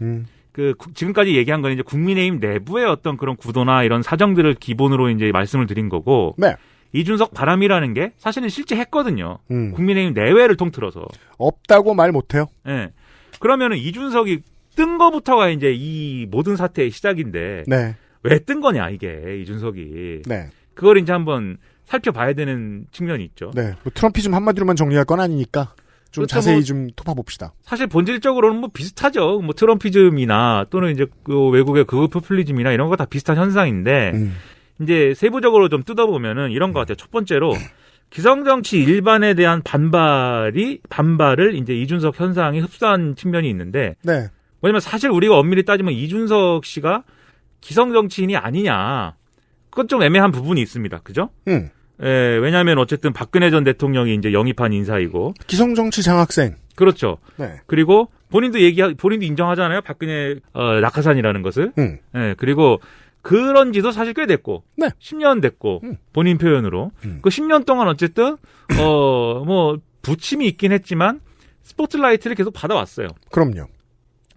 [SPEAKER 4] 지금까지 얘기한 건 이제 국민의힘 내부의 어떤 그런 구도나 이런 사정들을 기본으로 이제 말씀을 드린 거고, 이준석 바람이라는 게 사실은 실제 했거든요. 국민의힘 내외를 통틀어서.
[SPEAKER 3] 없다고 말 못해요.
[SPEAKER 4] 네. 그러면은 이준석이 뜬 거부터가 이제 이 모든 사태의 시작인데 왜 뜬 거냐 이게 이준석이 그걸 이제 한번 살펴봐야 되는 측면이 있죠.
[SPEAKER 3] 뭐 트럼피즘 한마디로만 정리할 건 아니니까 좀
[SPEAKER 4] 그렇죠,
[SPEAKER 3] 자세히 좀 토파봅시다.
[SPEAKER 4] 사실 본질적으로는 뭐 비슷하죠. 뭐 트럼피즘이나 또는 이제 그 외국의 극우 포퓰리즘이나 이런 거 다 비슷한 현상인데 이제 세부적으로 좀 뜯어보면은 이런 것 같아요. 첫 번째로 기성정치 일반에 대한 반발을 이제 이준석 현상이 흡수한 측면이 있는데 왜냐면 사실 우리가 엄밀히 따지면 이준석 씨가 기성정치인이 아니냐. 그건 좀 애매한 부분이 있습니다. 그죠? 왜냐하면 어쨌든 박근혜 전 대통령이 이제 영입한 인사이고.
[SPEAKER 3] 기성정치 장학생.
[SPEAKER 4] 그렇죠. 그리고 본인도 인정하잖아요. 박근혜 낙하산이라는 것을. 그리고 그런 지도 사실 꽤 됐고. 10년 됐고. 본인 표현으로. 그 10년 동안 어쨌든 부침이 있긴 했지만 스포트라이트를 계속 받아왔어요.
[SPEAKER 3] 그럼요.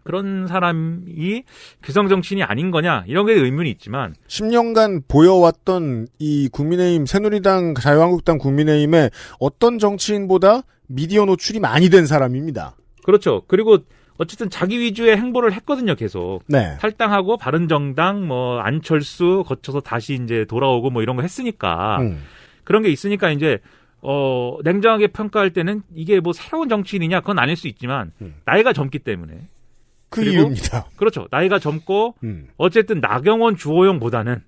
[SPEAKER 4] 그런 사람이 기성정치인이 아닌 거냐 이런 게 의문이 있지만
[SPEAKER 3] 10년간 보여왔던 이 국민의힘 새누리당 자유한국당 국민의힘의 어떤 정치인보다 미디어 노출이 많이 된 사람입니다.
[SPEAKER 4] 그렇죠. 그리고 어쨌든 자기 위주의 행보를 했거든요, 계속.
[SPEAKER 3] 네.
[SPEAKER 4] 탈당하고 바른정당, 뭐 안철수 거쳐서 다시 이제 돌아오고 뭐 이런 거 했으니까 그런 게 있으니까 이제 냉정하게 평가할 때는 이게 뭐 새로운 정치인이냐 그건 아닐 수 있지만 나이가 젊기 때문에.
[SPEAKER 3] 그 이유입니다.
[SPEAKER 4] 그렇죠. 나이가 젊고 어쨌든 나경원, 주호영보다는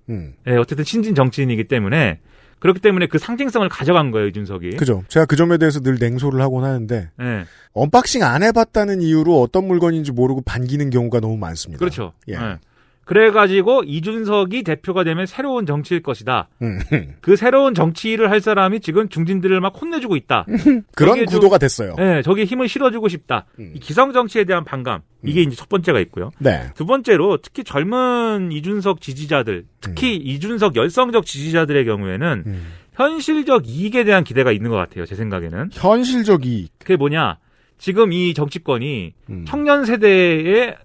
[SPEAKER 4] 예, 어쨌든 신진 정치인이기 때문에 그렇기 때문에 그 상징성을 가져간 거예요, 이준석이.
[SPEAKER 3] 그죠. 제가 그 점에 대해서 늘 냉소를 하곤 하는데
[SPEAKER 4] 예.
[SPEAKER 3] 언박싱 안 해봤다는 이유로 어떤 물건인지 모르고 반기는 경우가 너무 많습니다.
[SPEAKER 4] 그렇죠.
[SPEAKER 3] 예.
[SPEAKER 4] 예. 그래가지고 이준석이 대표가 되면 새로운 정치일 것이다. 그 새로운 정치를 할 사람이 지금 중진들을 막 혼내주고 있다.
[SPEAKER 3] 그런 구도가 됐어요.
[SPEAKER 4] 네, 저기에 힘을 실어주고 싶다. 이 기성 정치에 대한 반감. 이게 이제 첫 번째가 있고요.
[SPEAKER 3] 네.
[SPEAKER 4] 두 번째로 특히 젊은 이준석 지지자들, 특히 이준석 열성적 지지자들의 경우에는 현실적 이익에 대한 기대가 있는 것 같아요. 제 생각에는.
[SPEAKER 3] 현실적 이익.
[SPEAKER 4] 그게 뭐냐? 지금 이 정치권이 청년 세대의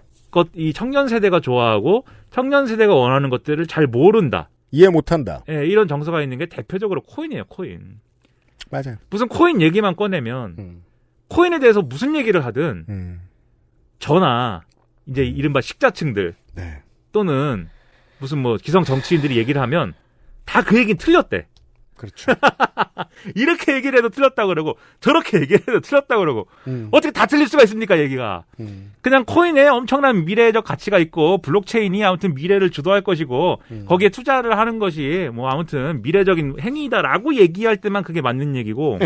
[SPEAKER 4] 이 청년 세대가 좋아하고 청년 세대가 원하는 것들을 잘 모른다.
[SPEAKER 3] 이해 못한다.
[SPEAKER 4] 예, 이런 정서가 있는 게 대표적으로 코인이에요, 코인.
[SPEAKER 3] 맞아요.
[SPEAKER 4] 무슨 코인 얘기만 꺼내면 코인에 대해서 무슨 얘기를 하든 저나 이제 이른바 식자층들
[SPEAKER 3] 네.
[SPEAKER 4] 또는 무슨 뭐 기성 정치인들이 얘기를 하면 다 그 얘기는 틀렸대.
[SPEAKER 3] 그렇죠.
[SPEAKER 4] 이렇게 얘기를 해도 틀렸다고 그러고 저렇게 얘기를 해도 틀렸다고 그러고 어떻게 다 틀릴 수가 있습니까, 얘기가. 그냥 코인에 엄청난 미래적 가치가 있고 블록체인이 아무튼 미래를 주도할 것이고 거기에 투자를 하는 것이 뭐 아무튼 미래적인 행위다라고 얘기할 때만 그게 맞는 얘기고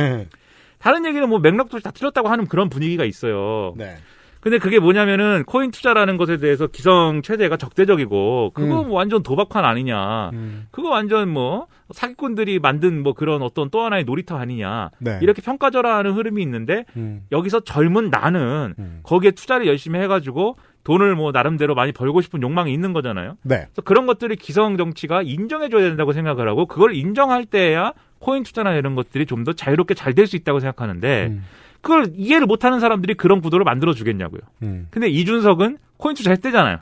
[SPEAKER 4] 다른 얘기는 뭐 맥락도 다 틀렸다고 하는 그런 분위기가 있어요.
[SPEAKER 3] 네.
[SPEAKER 4] 근데 그게 뭐냐면은 코인 투자라는 것에 대해서 기성 체제가 적대적이고 그거 뭐 완전 도박판 아니냐. 그거 완전 뭐 사기꾼들이 만든 뭐 그런 어떤 또 하나의 놀이터 아니냐.
[SPEAKER 3] 네.
[SPEAKER 4] 이렇게 평가절하하는 흐름이 있는데 여기서 젊은 나는 거기에 투자를 열심히 해가지고 돈을 뭐 나름대로 많이 벌고 싶은 욕망이 있는 거잖아요.
[SPEAKER 3] 네.
[SPEAKER 4] 그래서 그런 것들이 기성 정치가 인정해줘야 된다고 생각을 하고 그걸 인정할 때야 코인 투자나 이런 것들이 좀 더 자유롭게 잘 될 수 있다고 생각하는데 그걸 이해를 못하는 사람들이 그런 구도를 만들어 주겠냐고요. 근데 이준석은 코인 투자 했대잖아요.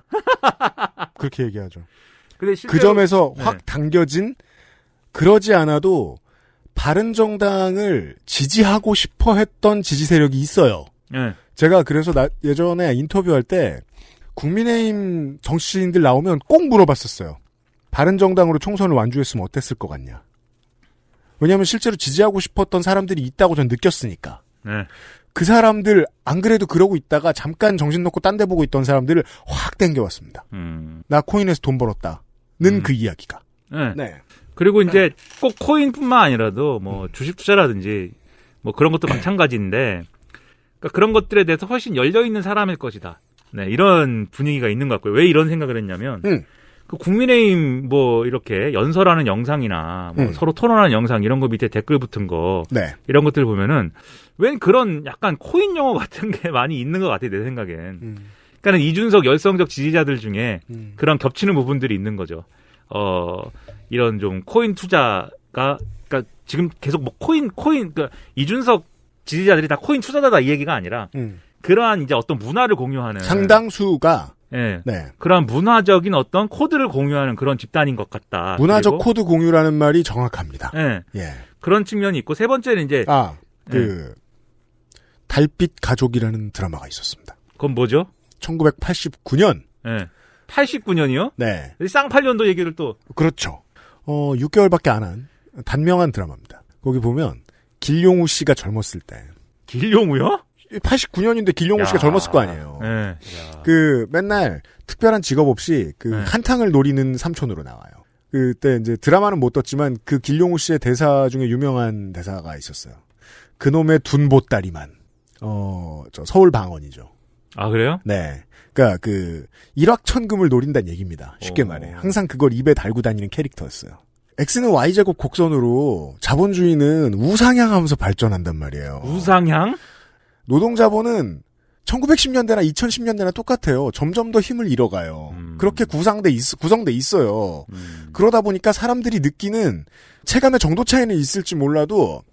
[SPEAKER 3] 그렇게 얘기하죠.
[SPEAKER 4] 근데
[SPEAKER 3] 그 점에서
[SPEAKER 4] 네.
[SPEAKER 3] 확 당겨진 그러지 않아도 바른정당을 지지하고 싶어 했던 지지 세력이 있어요.
[SPEAKER 4] 네.
[SPEAKER 3] 제가 그래서 예전에 인터뷰할 때 국민의힘 정치인들 나오면 꼭 물어봤었어요. 바른정당으로 총선을 완주했으면 어땠을 것 같냐. 왜냐하면 실제로 지지하고 싶었던 사람들이 있다고 전 느꼈으니까.
[SPEAKER 4] 네.
[SPEAKER 3] 그 사람들 안 그래도 그러고 있다가 잠깐 정신 놓고 딴 데 보고 있던 사람들을 확 땡겨왔습니다. 나 코인에서 돈 벌었다는 그 이야기가.
[SPEAKER 4] 네.
[SPEAKER 3] 네.
[SPEAKER 4] 그리고 이제 꼭 코인뿐만 아니라도 뭐 주식 투자라든지 뭐 그런 것도 마찬가지인데 그러니까 그런 것들에 대해서 훨씬 열려 있는 사람일 것이다. 네, 이런 분위기가 있는 것 같고요. 왜 이런 생각을 했냐면 그 국민의힘 뭐 이렇게 연설하는 영상이나 뭐 서로 토론하는 영상 이런 거 밑에 댓글 붙은 거
[SPEAKER 3] 네.
[SPEAKER 4] 이런 것들 보면은 웬 그런 약간 코인 용어 같은 게 많이 있는 것 같아요. 내 생각엔. 그러니까는 이준석 열성적 지지자들 중에 그런 겹치는 부분들이 있는 거죠. 이런 좀 코인 투자가 그러니까 지금 계속 뭐 코인 그러니까 이준석 지지자들이 다 코인 투자자다 이 얘기가 아니라 그러한 이제 어떤 문화를 공유하는
[SPEAKER 3] 상당수가
[SPEAKER 4] 네.
[SPEAKER 3] 네.
[SPEAKER 4] 그런 문화적인 어떤 코드를 공유하는 그런 집단인 것 같다.
[SPEAKER 3] 문화적 코드 공유라는 말이 정확합니다.
[SPEAKER 4] 네.
[SPEAKER 3] 예.
[SPEAKER 4] 그런 측면이 있고 세 번째는 이제
[SPEAKER 3] 달빛 가족이라는 드라마가 있었습니다.
[SPEAKER 4] 그건 뭐죠?
[SPEAKER 3] 1989년.
[SPEAKER 4] 네. 89년이요?
[SPEAKER 3] 네.
[SPEAKER 4] 쌍팔년도 얘기를 또.
[SPEAKER 3] 그렇죠. 6개월밖에 안 한 단명한 드라마입니다. 거기 보면 길용우 씨가 젊었을 때.
[SPEAKER 4] 길용우요?
[SPEAKER 3] 89년인데 길용우 씨가 젊었을 거 아니에요.
[SPEAKER 4] 네.
[SPEAKER 3] 그 맨날 특별한 직업 없이 그 한탕을 노리는 삼촌으로 나와요. 그때 이제 드라마는 못 떴지만 그 길용우 씨의 대사 중에 유명한 대사가 있었어요. 그놈의 둔보따리만. 저 서울 방언이죠.
[SPEAKER 4] 아, 그래요?
[SPEAKER 3] 네. 그러니까 그 일확천금을 노린다는 얘기입니다. 쉽게 말해. 항상 그걸 입에 달고 다니는 캐릭터였어요. X는 Y제곱 곡선으로 자본주의는 우상향하면서 발전한단 말이에요.
[SPEAKER 4] 우상향?
[SPEAKER 3] 노동자본은 1910년대나 2010년대나 똑같아요. 점점 더 힘을 잃어가요. 그렇게 구성돼 있어요. 그러다 보니까 사람들이 느끼는 체감의 정도 차이는 있을지 몰라도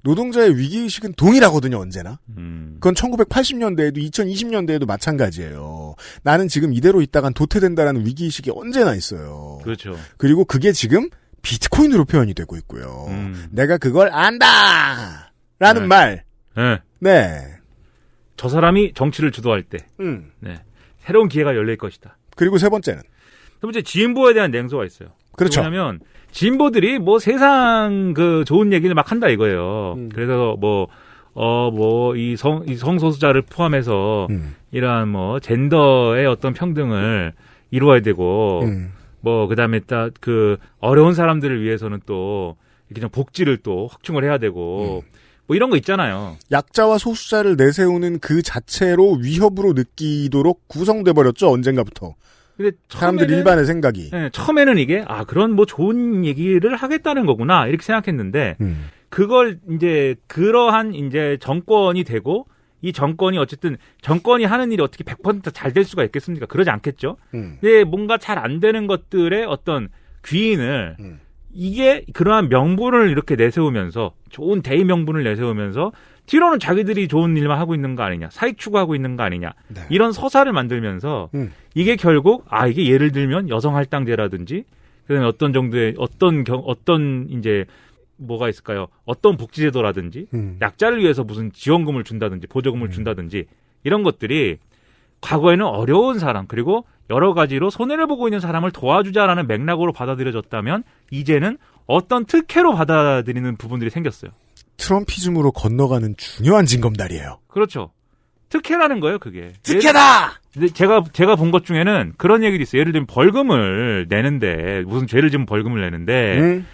[SPEAKER 3] 노동자의 위기의식은 동일하거든요, 언제나. 그건 1980년대에도 2020년대에도 마찬가지예요. 나는 지금 이대로 있다간 도태된다라는 위기의식이 언제나 있어요.
[SPEAKER 4] 그렇죠.
[SPEAKER 3] 그리고 그게 지금 비트코인으로 표현이 되고 있고요. 내가 그걸 안다! 라는 말.
[SPEAKER 4] 네.
[SPEAKER 3] 네.
[SPEAKER 4] 저 사람이 정치를 주도할 때 네. 새로운 기회가 열릴 것이다.
[SPEAKER 3] 그리고 세 번째는?
[SPEAKER 4] 세 번째, 진보에 대한 냉소가 있어요.
[SPEAKER 3] 그렇죠.
[SPEAKER 4] 왜냐하면 진보들이 뭐 세상 그 좋은 얘기를 막 한다 이거예요. 그래서 이 성소수자를 포함해서 이러한 뭐 젠더의 어떤 평등을 이루어야 되고 뭐 그다음에 딱 그 어려운 사람들을 위해서는 또 이렇게 좀 복지를 또 확충을 해야 되고 뭐 이런 거 있잖아요.
[SPEAKER 3] 약자와 소수자를 내세우는 그 자체로 위협으로 느끼도록 구성돼 버렸죠. 언젠가부터. 근데 사람들 일반의 생각이.
[SPEAKER 4] 네, 처음에는 이게 그런 뭐 좋은 얘기를 하겠다는 거구나 이렇게 생각했는데 그걸 이제 그러한 이제 정권이 되고 이 정권이 어쨌든 정권이 하는 일이 어떻게 100% 잘 될 수가 있겠습니까? 그러지 않겠죠. 근데 뭔가 잘 안 되는 것들의 어떤 귀인을 이게 그러한 명분을 이렇게 내세우면서 좋은 대의 명분을 내세우면서 뒤로는 자기들이 좋은 일만 하고 있는 거 아니냐, 사익 추구하고 있는 거 아니냐,
[SPEAKER 3] 네.
[SPEAKER 4] 이런 서사를 만들면서 이게 결국 이게 예를 들면 여성 할당제라든지 그다음에 어떤 정도의 어떤 이제 뭐가 있을까요? 어떤 복지제도라든지 약자를 위해서 무슨 지원금을 준다든지 보조금을 준다든지 이런 것들이 과거에는 어려운 사람 그리고 여러 가지로 손해를 보고 있는 사람을 도와주자라는 맥락으로 받아들여졌다면 이제는 어떤 특혜로 받아들이는 부분들이 생겼어요.
[SPEAKER 3] 트럼피즘으로 건너가는 중요한 징검다리예요.
[SPEAKER 4] 그렇죠. 특혜라는 거예요, 그게.
[SPEAKER 3] 특혜다!
[SPEAKER 4] 근데 제가 본 것 중에는 그런 얘기도 있어요. 예를 들면 벌금을 내는데 무슨 죄를 지면 벌금을 내는데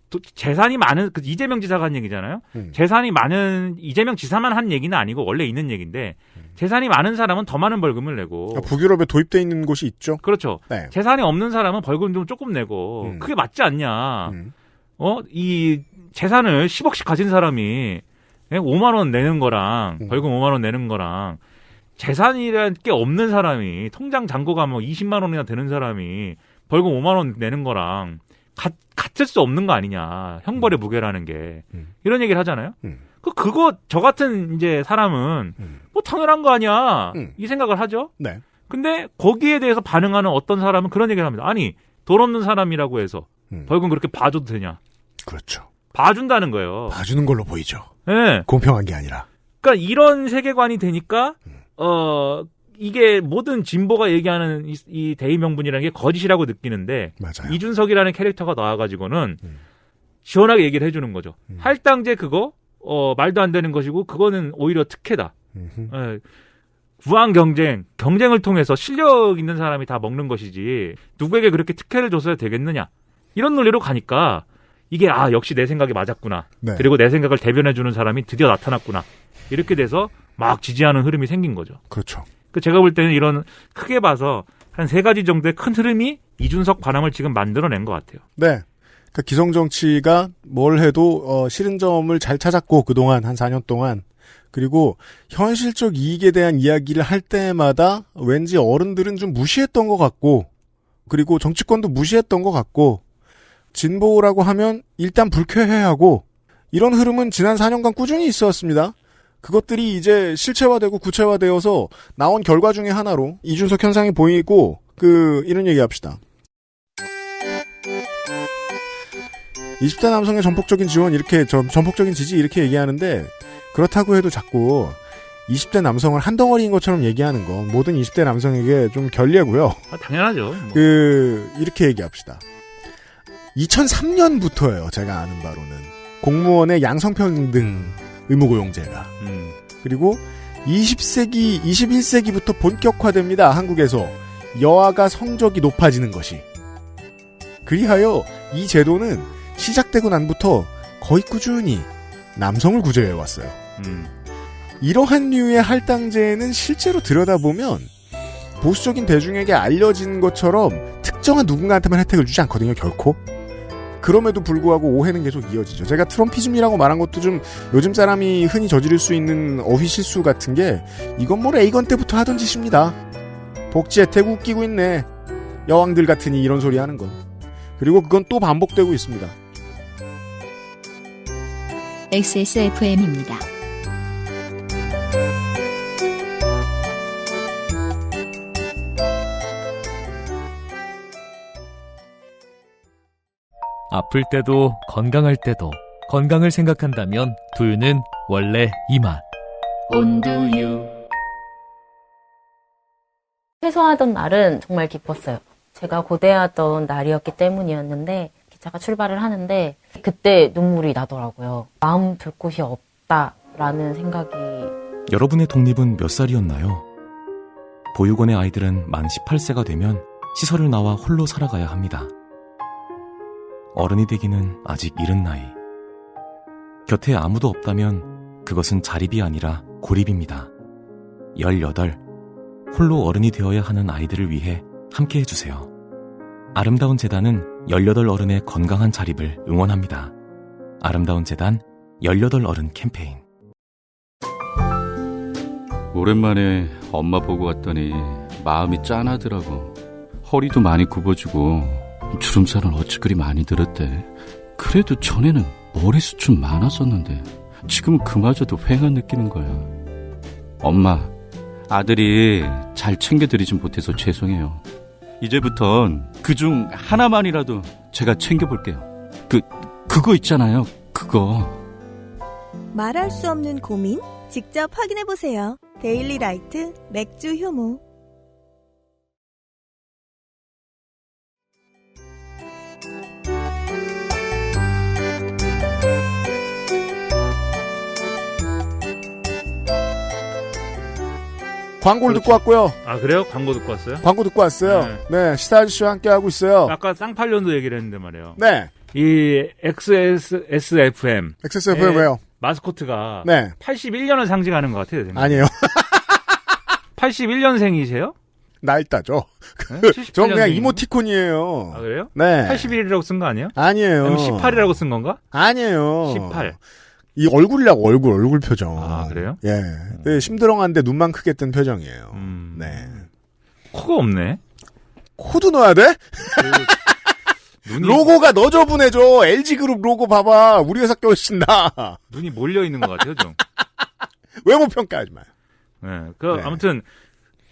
[SPEAKER 4] 또 재산이 많은 이재명 지사가 한 얘기잖아요. 재산이 많은 이재명 지사만 한 얘기는 아니고 원래 있는 얘기인데 재산이 많은 사람은 더 많은 벌금을 내고
[SPEAKER 3] 북유럽에 도입돼 있는 곳이 있죠.
[SPEAKER 4] 그렇죠.
[SPEAKER 3] 네.
[SPEAKER 4] 재산이 없는 사람은 벌금 좀 조금 내고 그게 맞지 않냐. 이 재산을 10억씩 가진 사람이 5만 원 내는 거랑 벌금 5만 원 내는 거랑 재산이라는 게 없는 사람이 통장 잔고가 뭐 20만 원이나 되는 사람이 벌금 5만 원 내는 거랑 같을 수 없는 거 아니냐. 형벌의 무게라는 게. 이런 얘기를 하잖아요. 그거 저 같은 이제 사람은 뭐 당연한 거 아니야. 이 생각을 하죠.
[SPEAKER 3] 네.
[SPEAKER 4] 근데 거기에 대해서 반응하는 어떤 사람은 그런 얘기를 합니다. 아니, 돈 없는 사람이라고 해서 벌금 그렇게 봐줘도 되냐.
[SPEAKER 3] 그렇죠.
[SPEAKER 4] 봐준다는 거예요.
[SPEAKER 3] 봐주는 걸로 보이죠.
[SPEAKER 4] 네.
[SPEAKER 3] 공평한 게 아니라.
[SPEAKER 4] 그러니까 이런 세계관이 되니까 이게 모든 진보가 얘기하는 이 대의 명분이라는 게 거짓이라고 느끼는데
[SPEAKER 3] 맞아요.
[SPEAKER 4] 이준석이라는 캐릭터가 나와가지고는 시원하게 얘기를 해주는 거죠. 할당제 그거 말도 안 되는 것이고 그거는 오히려 특혜다. 부황 경쟁을 통해서 실력 있는 사람이 다 먹는 것이지 누구에게 그렇게 특혜를 줬어야 되겠느냐. 이런 논리로 가니까 이게 역시 내 생각이 맞았구나.
[SPEAKER 3] 네.
[SPEAKER 4] 그리고 내 생각을 대변해주는 사람이 드디어 나타났구나. 이렇게 돼서 막 지지하는 흐름이 생긴 거죠.
[SPEAKER 3] 그렇죠.
[SPEAKER 4] 제가 볼 때는 이런 크게 봐서 한 3가지 정도의 큰 흐름이 이준석 반항을 지금 만들어낸 것 같아요.
[SPEAKER 3] 네. 그러니까 기성정치가 뭘 해도 싫은 점을 잘 찾았고 그동안 한 4년 동안 그리고 현실적 이익에 대한 이야기를 할 때마다 왠지 어른들은 좀 무시했던 것 같고 그리고 정치권도 무시했던 것 같고 진보라고 하면 일단 불쾌해하고 이런 흐름은 지난 4년간 꾸준히 있었습니다. 그것들이 이제 실체화되고 구체화되어서 나온 결과 중에 하나로 이준석 현상이 보이고 이런 얘기합시다. 20대 남성의 전폭적인 지원 전폭적인 지지 이렇게 얘기하는데 그렇다고 해도 자꾸 20대 남성을 한 덩어리인 것처럼 얘기하는 건 모든 20대 남성에게 좀 결례고요.
[SPEAKER 4] 당연하죠.
[SPEAKER 3] 이렇게 얘기합시다. 2003년부터예요. 제가 아는 바로는 공무원의 양성평등 의무고용제가. 그리고 20세기, 21세기부터 본격화됩니다. 한국에서 여아가 성적이 높아지는 것이. 그리하여 이 제도는 시작되고 난부터 거의 꾸준히 남성을 구제해왔어요. 이러한 류의 할당제는 실제로 들여다보면 보수적인 대중에게 알려진 것처럼 특정한 누군가한테만 혜택을 주지 않거든요. 결코. 그럼에도 불구하고 오해는 계속 이어지죠. 제가 트럼피즘이라고 말한 것도 좀 요즘 사람이 흔히 저지를 수 있는 어휘 실수 같은 게 이건 뭐 레이건 때부터 하던 짓입니다. 복지 혜택 웃기고 있네. 여왕들 같으니 이런 소리 하는 건. 그리고 그건 또 반복되고 있습니다.
[SPEAKER 1] XSFM입니다.
[SPEAKER 5] 아플 때도 건강할 때도 건강을 생각한다면 두유는 원래 이 맛.
[SPEAKER 2] 온두유.
[SPEAKER 5] 퇴소하던 날은 정말 기뻤어요. 제가 고대하던 날이었기 때문이었는데 기차가 출발을 하는데 그때 눈물이 나더라고요. 마음 둘 곳이 없다라는 생각이.
[SPEAKER 6] 여러분의 독립은 몇 살이었나요? 보육원의 아이들은 만 18세가 되면 시설을 나와 홀로 살아가야 합니다. 어른이 되기는 아직 이른 나이. 곁에 아무도 없다면 그것은 자립이 아니라 고립입니다. 18. 홀로 어른이 되어야 하는 아이들을 위해 함께 해주세요. 아름다운 재단은 18 어른의 건강한 자립을 응원합니다. 아름다운 재단 18 어른 캠페인.
[SPEAKER 7] 오랜만에 엄마 보고 왔더니 마음이 짠하더라고. 허리도 많이 굽어지고 주름살은 어찌 그리 많이 들었대. 그래도 전에는 머리숱 많았었는데 지금은 그마저도 휑한 느끼는 거야. 엄마, 아들이 잘 챙겨드리진 못해서 죄송해요. 이제부턴 그중 하나만이라도 제가 챙겨볼게요. 그거 있잖아요. 그거.
[SPEAKER 8] 말할 수 없는 고민? 직접 확인해보세요. 데일리 라이트 맥주 효모.
[SPEAKER 3] 광고를 듣고 왔고요.
[SPEAKER 4] 아, 그래요? 광고 듣고 왔어요?
[SPEAKER 3] 광고 듣고 왔어요. 네, 시사 아저씨와 함께하고 있어요.
[SPEAKER 4] 아까 쌍팔년도 얘기를 했는데 말이에요.
[SPEAKER 3] 네.
[SPEAKER 4] 이 XSFM.
[SPEAKER 3] XSFM 왜요?
[SPEAKER 4] 마스코트가
[SPEAKER 3] 네.
[SPEAKER 4] 81년을 상징하는 것 같아요. 생각에.
[SPEAKER 3] 아니에요.
[SPEAKER 4] 81년생이세요?
[SPEAKER 3] 날따죠.
[SPEAKER 4] 네?
[SPEAKER 3] 전 그냥 이모티콘이에요.
[SPEAKER 4] 아, 그래요?
[SPEAKER 3] 네.
[SPEAKER 4] 81이라고 쓴 거 아니에요?
[SPEAKER 3] 아니에요.
[SPEAKER 4] 아니면 18이라고 쓴 건가?
[SPEAKER 3] 아니에요.
[SPEAKER 4] 18.
[SPEAKER 3] 이 얼굴이라고 얼굴 표정.
[SPEAKER 4] 아, 그래요?
[SPEAKER 3] 예. 네, 심드렁한데 눈만 크게 뜬 표정이에요. 네.
[SPEAKER 4] 코가 없네.
[SPEAKER 3] 코도 넣어야 돼?
[SPEAKER 4] 눈이...
[SPEAKER 3] 로고가 너저분해져. LG그룹 로고 봐봐. 우리 회사 게 훨씬 나.
[SPEAKER 4] 눈이 몰려 있는 것 같아요, 좀.
[SPEAKER 3] 외모 평가하지 마요.
[SPEAKER 4] 네. 아무튼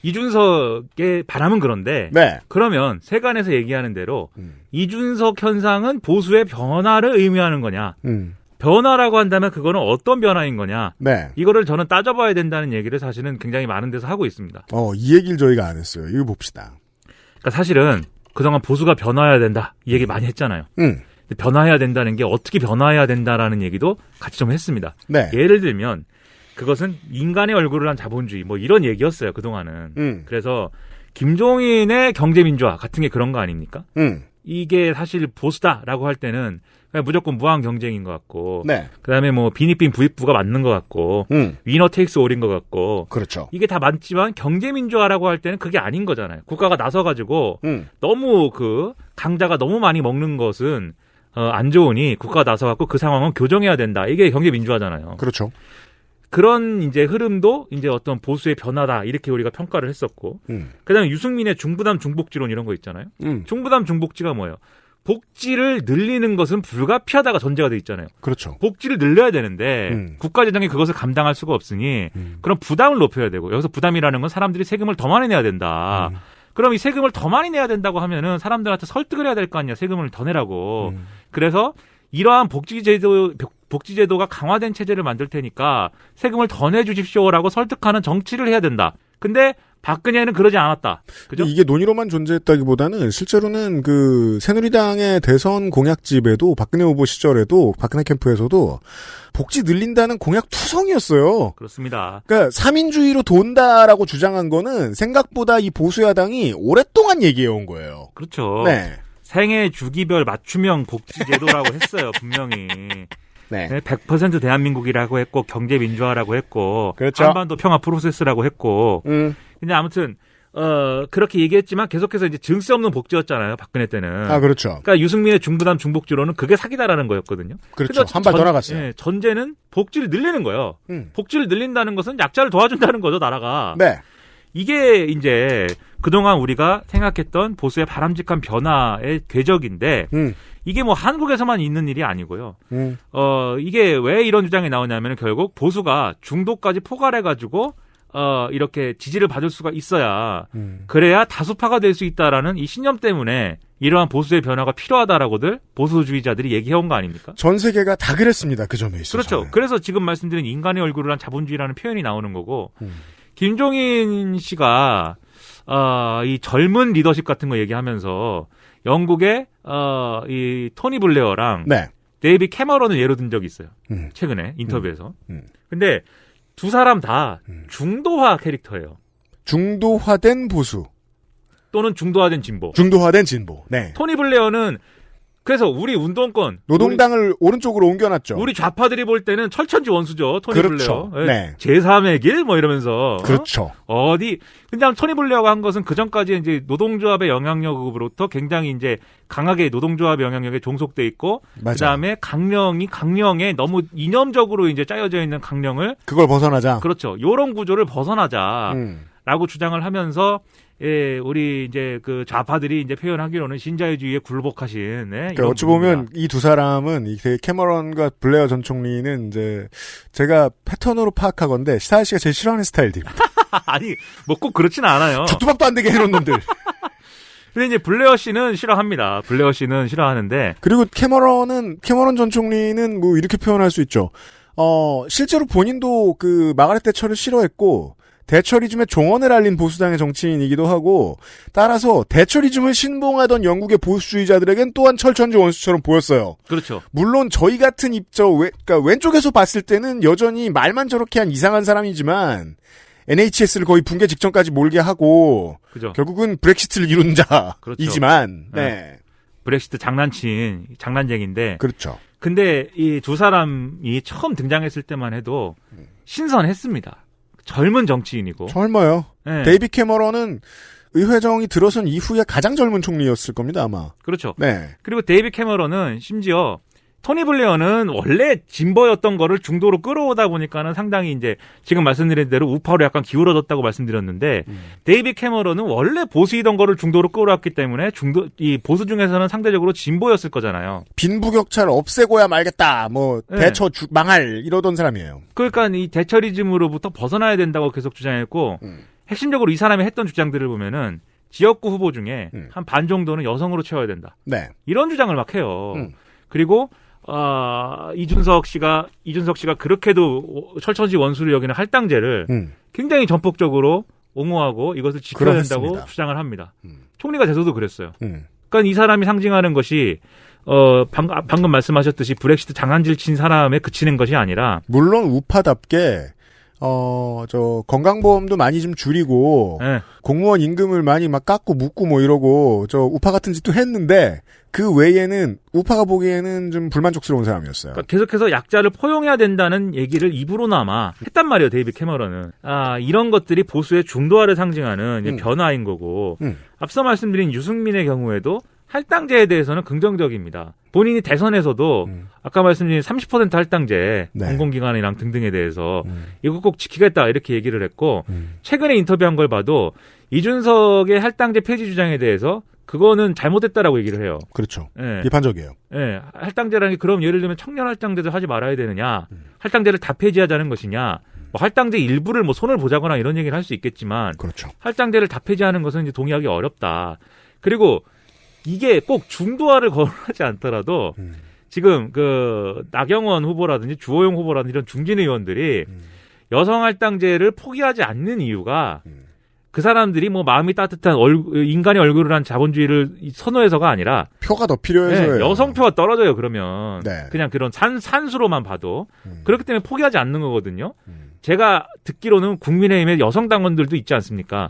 [SPEAKER 4] 이준석의 바람은 그런데.
[SPEAKER 3] 네.
[SPEAKER 4] 그러면 세간에서 얘기하는 대로 이준석 현상은 보수의 변화를 의미하는 거냐? 변화라고 한다면 그거는 어떤 변화인 거냐?
[SPEAKER 3] 네.
[SPEAKER 4] 이거를 저는 따져봐야 된다는 얘기를 사실은 굉장히 많은 데서 하고 있습니다.
[SPEAKER 3] 이 얘기를 저희가 안 했어요. 이거 봅시다.
[SPEAKER 4] 그러니까 사실은 그동안 보수가 변화해야 된다 이 얘기 많이 했잖아요. 변화해야 된다는 게 어떻게 변화해야 된다라는 얘기도 같이 좀 했습니다.
[SPEAKER 3] 네.
[SPEAKER 4] 예를 들면 그것은 인간의 얼굴을 한 자본주의 뭐 이런 얘기였어요. 그동안은. 그래서 김종인의 경제민주화 같은 게 그런 거 아닙니까? 이게 사실 보수다라고 할 때는 그냥 무조건 무한 경쟁인 것 같고,
[SPEAKER 3] 네.
[SPEAKER 4] 그다음에 뭐 빈익빈 부익부가 맞는 것 같고, 위너 테이크스 올인 것 같고,
[SPEAKER 3] 그렇죠.
[SPEAKER 4] 이게 다 맞지만 경제민주화라고 할 때는 그게 아닌 거잖아요. 국가가 나서가지고 너무 강자가 너무 많이 먹는 것은 안 좋으니 국가가 나서갖고 그 상황은 교정해야 된다. 이게 경제민주화잖아요.
[SPEAKER 3] 그렇죠.
[SPEAKER 4] 그런 이제 흐름도 이제 어떤 보수의 변화다 이렇게 우리가 평가를 했었고, 그다음에 유승민의 중부담 중복지론 이런 거 있잖아요. 중부담 중복지가 뭐예요? 복지를 늘리는 것은 불가피하다가 전제가 돼 있잖아요.
[SPEAKER 3] 그렇죠. 복지를
[SPEAKER 4] 늘려야 되는데 국가 재정이 그것을 감당할 수가 없으니 그럼 부담을 높여야 되고, 여기서 부담이라는 건 사람들이 세금을 더 많이 내야 된다. 그럼 이 세금을 더 많이 내야 된다고 하면은 사람들한테 설득을 해야 될 거 아니야. 세금을 더 내라고. 그래서 이러한 복지제도가 강화된 체제를 만들 테니까 세금을 더 내주십시오라고 설득하는 정치를 해야 된다. 근데 박근혜는 그러지 않았다. 그죠?
[SPEAKER 3] 이게 논의로만 존재했다기보다는 실제로는 새누리당의 대선 공약집에도 박근혜 후보 시절에도 박근혜 캠프에서도 복지 늘린다는 공약 투성이었어요.
[SPEAKER 4] 그렇습니다.
[SPEAKER 3] 그러니까 3인주의로 돈다라고 주장한 거는 생각보다 이 보수야당이 오랫동안 얘기해온 거예요.
[SPEAKER 4] 그렇죠.
[SPEAKER 3] 네.
[SPEAKER 4] 생애 주기별 맞춤형 복지제도라고 했어요. 분명히.
[SPEAKER 3] 네.
[SPEAKER 4] 100% 대한민국이라고 했고 경제민주화라고 했고
[SPEAKER 3] 그렇죠.
[SPEAKER 4] 한반도 평화 프로세스라고 했고 근데 아무튼 그렇게 얘기했지만 계속해서 이제 증세 없는 복지였잖아요. 박근혜 때는.
[SPEAKER 3] 아, 그렇죠.
[SPEAKER 4] 그러니까 유승민의 중부담 중복지로는 그게 사기다라는 거였거든요.
[SPEAKER 3] 그렇죠. 한 발 더 나갔어요.
[SPEAKER 4] 예, 전제는 복지를 늘리는 거예요. 복지를 늘린다는 것은 약자를 도와준다는 거죠, 나라가.
[SPEAKER 3] 네.
[SPEAKER 4] 이게 이제 그동안 우리가 생각했던 보수의 바람직한 변화의 궤적인데 이게 뭐 한국에서만 있는 일이 아니고요. 이게 왜 이런 주장이 나오냐면 결국 보수가 중도까지 포괄해가지고 이렇게 지지를 받을 수가 있어야 그래야 다수파가 될 수 있다라는 이 신념 때문에 이러한 보수의 변화가 필요하다라고들 보수주의자들이 얘기해온 거 아닙니까?
[SPEAKER 3] 전 세계가 다 그랬습니다. 그 점에 있어서.
[SPEAKER 4] 그렇죠. 그래서 지금 말씀드린 인간의 얼굴을 한 자본주의라는 표현이 나오는 거고 김종인 씨가 이 젊은 리더십 같은 거 얘기하면서 영국의 이 토니 블레어랑
[SPEAKER 3] 네.
[SPEAKER 4] 데이빗 캐머런을 예로 든 적이 있어요. 최근에 인터뷰에서. 근데 두 사람 다 중도화 캐릭터예요.
[SPEAKER 3] 중도화된 보수.
[SPEAKER 4] 또는 중도화된 진보.
[SPEAKER 3] 중도화된 진보. 네.
[SPEAKER 4] 토니 블레어는 그래서 우리 운동권
[SPEAKER 3] 노동당을 오른쪽으로 옮겨놨죠.
[SPEAKER 4] 우리 좌파들이 볼 때는 철천지 원수죠. 토니
[SPEAKER 3] 그렇죠.
[SPEAKER 4] 블레어.
[SPEAKER 3] 네.
[SPEAKER 4] 제3의 길 뭐 이러면서
[SPEAKER 3] 그렇죠.
[SPEAKER 4] 근데 토니 블레어가 한 것은 그 전까지 이제 노동조합의 영향력으로부터 굉장히 이제 강하게 노동조합의 영향력에 종속돼 있고
[SPEAKER 3] 맞아요.
[SPEAKER 4] 그다음에 강령에 너무 이념적으로 이제 짜여져 있는 강령을
[SPEAKER 3] 그걸 벗어나자.
[SPEAKER 4] 그렇죠. 요런 구조를 벗어나자라고 주장을 하면서 예, 우리 이제 그 좌파들이 이제 표현하기로는 신자유주의에 굴복하신. 네,
[SPEAKER 3] 그러니까 어찌 보면 이 두 사람은 이 캐머런과 블레어 전 총리는 이제 제가 패턴으로 파악하건데 시사할 씨가 제일 싫어하는 스타일들입니다.
[SPEAKER 4] 아니 뭐 꼭 그렇지는 않아요.
[SPEAKER 3] 죽두박도 안 되게 해놓은 놈들.
[SPEAKER 4] 근데 이제 블레어 씨는 싫어합니다. 블레어 씨는 싫어하는데
[SPEAKER 3] 그리고 캐머런 전 총리는 뭐 이렇게 표현할 수 있죠. 실제로 본인도 그 마가렛 대처를 싫어했고. 대처리즘의 종언을 알린 보수당의 정치인이기도 하고 따라서 대처리즘을 신봉하던 영국의 보수주의자들에겐 또한 철천지 원수처럼 보였어요.
[SPEAKER 4] 그렇죠.
[SPEAKER 3] 물론 저희 같은 그러니까 왼쪽에서 봤을 때는 여전히 말만 저렇게 한 이상한 사람이지만 NHS를 거의 붕괴 직전까지 몰게 하고
[SPEAKER 4] 그죠.
[SPEAKER 3] 결국은 브렉시트를 이룬 자이지만
[SPEAKER 4] 그렇죠. 네. 브렉시트 장난쟁인데
[SPEAKER 3] 그렇죠.
[SPEAKER 4] 근데 이 두 사람이 처음 등장했을 때만 해도 신선했습니다. 젊은 정치인이고.
[SPEAKER 3] 젊어요.
[SPEAKER 4] 네.
[SPEAKER 3] 데이빗 캐머런은 의회정이 들어선 이후에 가장 젊은 총리였을 겁니다, 아마.
[SPEAKER 4] 그렇죠.
[SPEAKER 3] 네.
[SPEAKER 4] 그리고 데이빗 캐머런은 심지어 토니 블레어는 원래 진보였던 거를 중도로 끌어오다 보니까는 상당히 이제 지금 말씀드린 대로 우파로 약간 기울어졌다고 말씀드렸는데 데이빗 캐머런은 원래 보수이던 거를 중도로 끌어왔기 때문에 이 보수 중에서는 상대적으로 진보였을 거잖아요.
[SPEAKER 3] 빈부격차를 없애고야 말겠다. 뭐
[SPEAKER 4] 네.
[SPEAKER 3] 대처 망할 이러던 사람이에요.
[SPEAKER 4] 그러니까 이 대처리즘으로부터 벗어나야 된다고 계속 주장했고 핵심적으로 이 사람이 했던 주장들을 보면은 지역구 후보 중에 한 반 정도는 여성으로 채워야 된다.
[SPEAKER 3] 네.
[SPEAKER 4] 이런 주장을 막 해요. 그리고 이준석 씨가 그렇게도 철천지 원수를 여기는 할당제를 굉장히 전폭적으로 옹호하고 이것을 지켜야 된다고
[SPEAKER 3] 그렇습니다.
[SPEAKER 4] 주장을 합니다. 총리가 돼서도 그랬어요. 그러니까 이 사람이 상징하는 것이 방금 말씀하셨듯이 브렉시트 장한질 친 사람에 그치는 것이 아니라
[SPEAKER 3] 물론 우파답게 건강보험도 많이 좀 줄이고
[SPEAKER 4] 네.
[SPEAKER 3] 공무원 임금을 많이 막 깎고 묻고 뭐 이러고 우파 같은 짓도 했는데 그 외에는 우파가 보기에는 좀 불만족스러운 사람이었어요.
[SPEAKER 4] 그러니까 계속해서 약자를 포용해야 된다는 얘기를 입으로나마 했단 말이에요. 데이빗 캐머런은. 이런 것들이 보수의 중도화를 상징하는 이제 변화인 거고 앞서 말씀드린 유승민의 경우에도 할당제에 대해서는 긍정적입니다. 본인이 대선에서도 아까 말씀드린 30% 할당제,
[SPEAKER 3] 네.
[SPEAKER 4] 공공기관이랑 등등에 대해서 이거 꼭 지키겠다 이렇게 얘기를 했고 최근에 인터뷰한 걸 봐도 이준석의 할당제 폐지 주장에 대해서 그거는 잘못됐다라고 얘기를 해요.
[SPEAKER 3] 그렇죠.
[SPEAKER 4] 예.
[SPEAKER 3] 비판적이에요.
[SPEAKER 4] 예. 할당제라는 게 그럼 예를 들면 청년 할당제도 하지 말아야 되느냐, 할당제를 다 폐지하자는 것이냐, 뭐 할당제 일부를 뭐 손을 보자거나 이런 얘기를 할 수 있겠지만,
[SPEAKER 3] 그렇죠.
[SPEAKER 4] 할당제를 다 폐지하는 것은 이제 동의하기 어렵다. 그리고 이게 꼭 중도화를 거론하지 않더라도 지금 그 나경원 후보라든지 주호영 후보라든지 이런 중진 의원들이 여성 할당제를 포기하지 않는 이유가 그 사람들이 뭐 마음이 따뜻한 인간의 얼굴을 한 자본주의를 선호해서가 아니라
[SPEAKER 3] 표가 더 필요해서요.
[SPEAKER 4] 네, 여성표가 떨어져요. 그러면
[SPEAKER 3] 네.
[SPEAKER 4] 그냥 그런 산수로만 봐도 그렇기 때문에 포기하지 않는 거거든요. 제가 듣기로는 국민의힘에 여성 당원들도 있지 않습니까?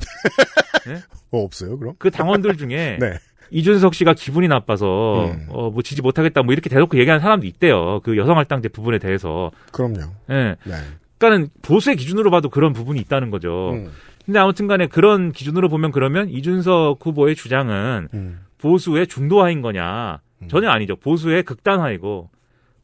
[SPEAKER 4] 네?
[SPEAKER 3] 없어요, 그럼?
[SPEAKER 4] 그 당원들 중에
[SPEAKER 3] 네.
[SPEAKER 4] 이준석 씨가 기분이 나빠서 뭐 지지 못하겠다 뭐 이렇게 대놓고 얘기하는 사람도 있대요. 그 여성 할당제 부분에 대해서.
[SPEAKER 3] 그럼요.
[SPEAKER 4] 네.
[SPEAKER 3] 네.
[SPEAKER 4] 그러니까는 보수의 기준으로 봐도 그런 부분이 있다는 거죠. 근데 아무튼 간에 그런 기준으로 보면 그러면 이준석 후보의 주장은 보수의 중도화인 거냐? 전혀 아니죠. 보수의 극단화이고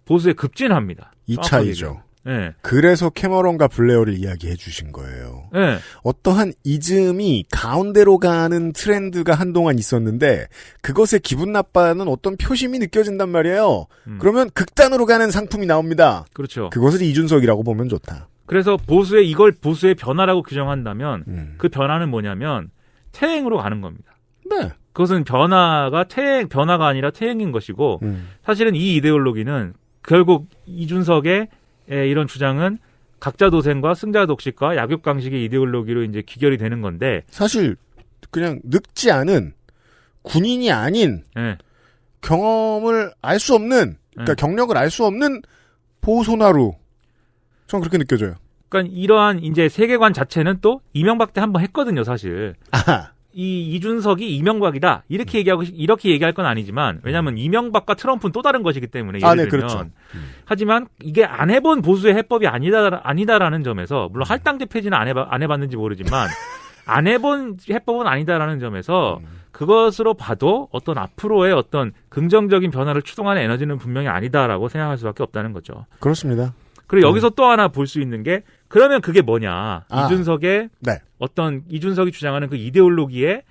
[SPEAKER 4] 보수의 급진화입니다.
[SPEAKER 3] 이 차이죠.
[SPEAKER 4] 네.
[SPEAKER 3] 그래서 캐머런과 블레어를 이야기해 주신 거예요.
[SPEAKER 4] 네.
[SPEAKER 3] 어떠한 이즘이 가운데로 가는 트렌드가 한동안 있었는데 그것에 기분 나빠하는 어떤 표심이 느껴진단 말이에요. 그러면 극단으로 가는 상품이 나옵니다.
[SPEAKER 4] 그렇죠.
[SPEAKER 3] 그것을 이준석이라고 보면 좋다.
[SPEAKER 4] 그래서 이걸 보수의 변화라고 규정한다면 그 변화는 뭐냐면 퇴행으로 가는 겁니다.
[SPEAKER 3] 네.
[SPEAKER 4] 그것은 변화가 아니라 퇴행인 것이고 사실은 이 이데올로기는 결국 이준석의 이런 주장은 각자 도생과 승자 독식과 약육강식의 이데올로기로 이제 귀결이 되는 건데
[SPEAKER 3] 사실 그냥 늙지 않은 군인이 아닌
[SPEAKER 4] 네.
[SPEAKER 3] 경험을 알 수 없는 그러니까 경력을 알 수 없는 보소나루. 전 그렇게 느껴져요.
[SPEAKER 4] 그러니까 이러한 이제 세계관 자체는 또 이명박 때 한번 했거든요, 사실.
[SPEAKER 3] 아하.
[SPEAKER 4] 이준석이 이명박이다 이렇게 얘기할 건 아니지만 왜냐하면 이명박과 트럼프는 또 다른 것이기 때문에 예를
[SPEAKER 3] 네,
[SPEAKER 4] 들면
[SPEAKER 3] 그렇죠.
[SPEAKER 4] 하지만 이게 안 해본 보수의 해법이 아니다라는 점에서 물론 할당제 폐지는 안 해봤는지 모르지만 안 해본 해법은 아니다라는 점에서 그것으로 봐도 어떤 앞으로의 어떤 긍정적인 변화를 추동하는 에너지는 분명히 아니다라고 생각할 수밖에 없다는 거죠.
[SPEAKER 3] 그렇습니다.
[SPEAKER 4] 그리고 여기서 또 하나 볼 수 있는 게 그러면 그게 뭐냐. 이준석의
[SPEAKER 3] 네.
[SPEAKER 4] 이준석이 주장하는 그 이데올로기의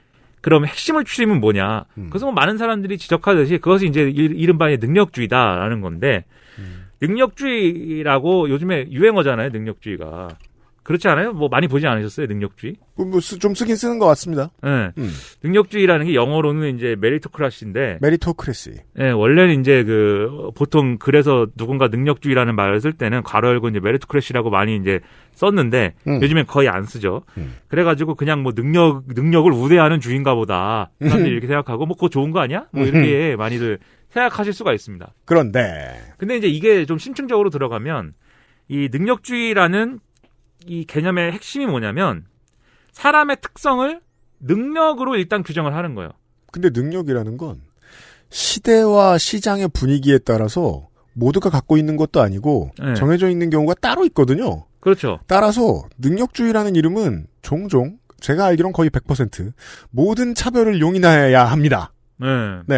[SPEAKER 4] 그럼 핵심을 추리면 뭐냐. 그래서 뭐 많은 사람들이 지적하듯이 그것이 이제 이른바 능력주의다라는 건데 능력주의라고 요즘에 유행어잖아요. 능력주의가. 그렇지 않아요? 뭐 많이 보지 않으셨어요? 능력주의?
[SPEAKER 3] 좀 쓰긴 쓰는 것 같습니다.
[SPEAKER 4] 네. 능력주의라는 게 영어로는 이제 메리토크라시인데.
[SPEAKER 3] 메리토크래시.
[SPEAKER 4] 네, 원래는 이제 보통 그래서 누군가 능력주의라는 말을 쓸 때는 괄호 열고 이제 메리토크래시라고 많이 이제 썼는데 요즘엔 거의 안 쓰죠. 그래가지고 그냥 뭐 능력을 우대하는 주의인가 보다. 사람들이 이렇게 생각하고 뭐 그거 좋은 거 아니야? 뭐 이렇게 많이들 생각하실 수가 있습니다.
[SPEAKER 3] 그런데.
[SPEAKER 4] 근데 이제 이게 좀 심층적으로 들어가면 이 능력주의라는 이 개념의 핵심이 뭐냐면 사람의 특성을 능력으로 일단 규정을 하는 거예요.
[SPEAKER 3] 근데 능력이라는 건 시대와 시장의 분위기에 따라서 모두가 갖고 있는 것도 아니고
[SPEAKER 4] 네.
[SPEAKER 3] 정해져 있는 경우가 따로 있거든요.
[SPEAKER 4] 그렇죠.
[SPEAKER 3] 따라서 능력주의라는 이름은 종종 제가 알기론 거의 100% 모든 차별을 용인해야 합니다.
[SPEAKER 4] 네.
[SPEAKER 3] 네.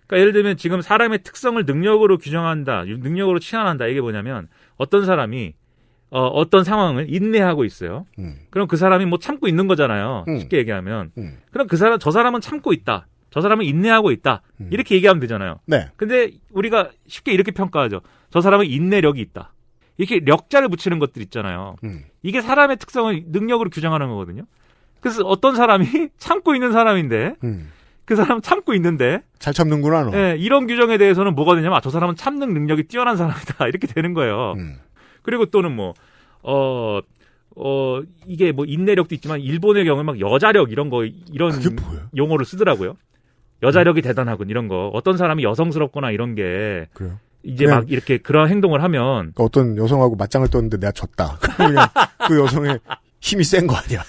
[SPEAKER 4] 그러니까 예를 들면 지금 사람의 특성을 능력으로 규정한다, 능력으로 치환한다. 이게 뭐냐면 어떤 사람이 어떤 상황을 인내하고 있어요. 그럼 그 사람이 뭐 참고 있는 거잖아요. 쉽게 얘기하면. 그럼 저 사람은 참고 있다. 저 사람은 인내하고 있다. 이렇게 얘기하면 되잖아요.
[SPEAKER 3] 네.
[SPEAKER 4] 근데 우리가 쉽게 이렇게 평가하죠. 저 사람은 인내력이 있다. 이렇게 력자를 붙이는 것들 있잖아요. 이게 사람의 특성을 능력으로 규정하는 거거든요. 그래서 어떤 사람이 참고 있는 사람인데 그 사람은 참고 있는데
[SPEAKER 3] 잘 참는구나 너.
[SPEAKER 4] 네, 이런 규정에 대해서는 뭐가 되냐면 저 사람은 참는 능력이 뛰어난 사람이다. 이렇게 되는 거예요. 그리고 또는 이게 뭐 인내력도 있지만 일본의 경우에 막 여자력 이런 용어를 쓰더라고요. 여자력이 대단하군 이런 거. 어떤 사람이 여성스럽거나 이런 게
[SPEAKER 3] 그래요?
[SPEAKER 4] 이제 막 이렇게 그런 행동을 하면
[SPEAKER 3] 그러니까 어떤 여성하고 맞짱을 떴는데 내가 졌다. 그냥 그 여성의 힘이 센 거 아니야?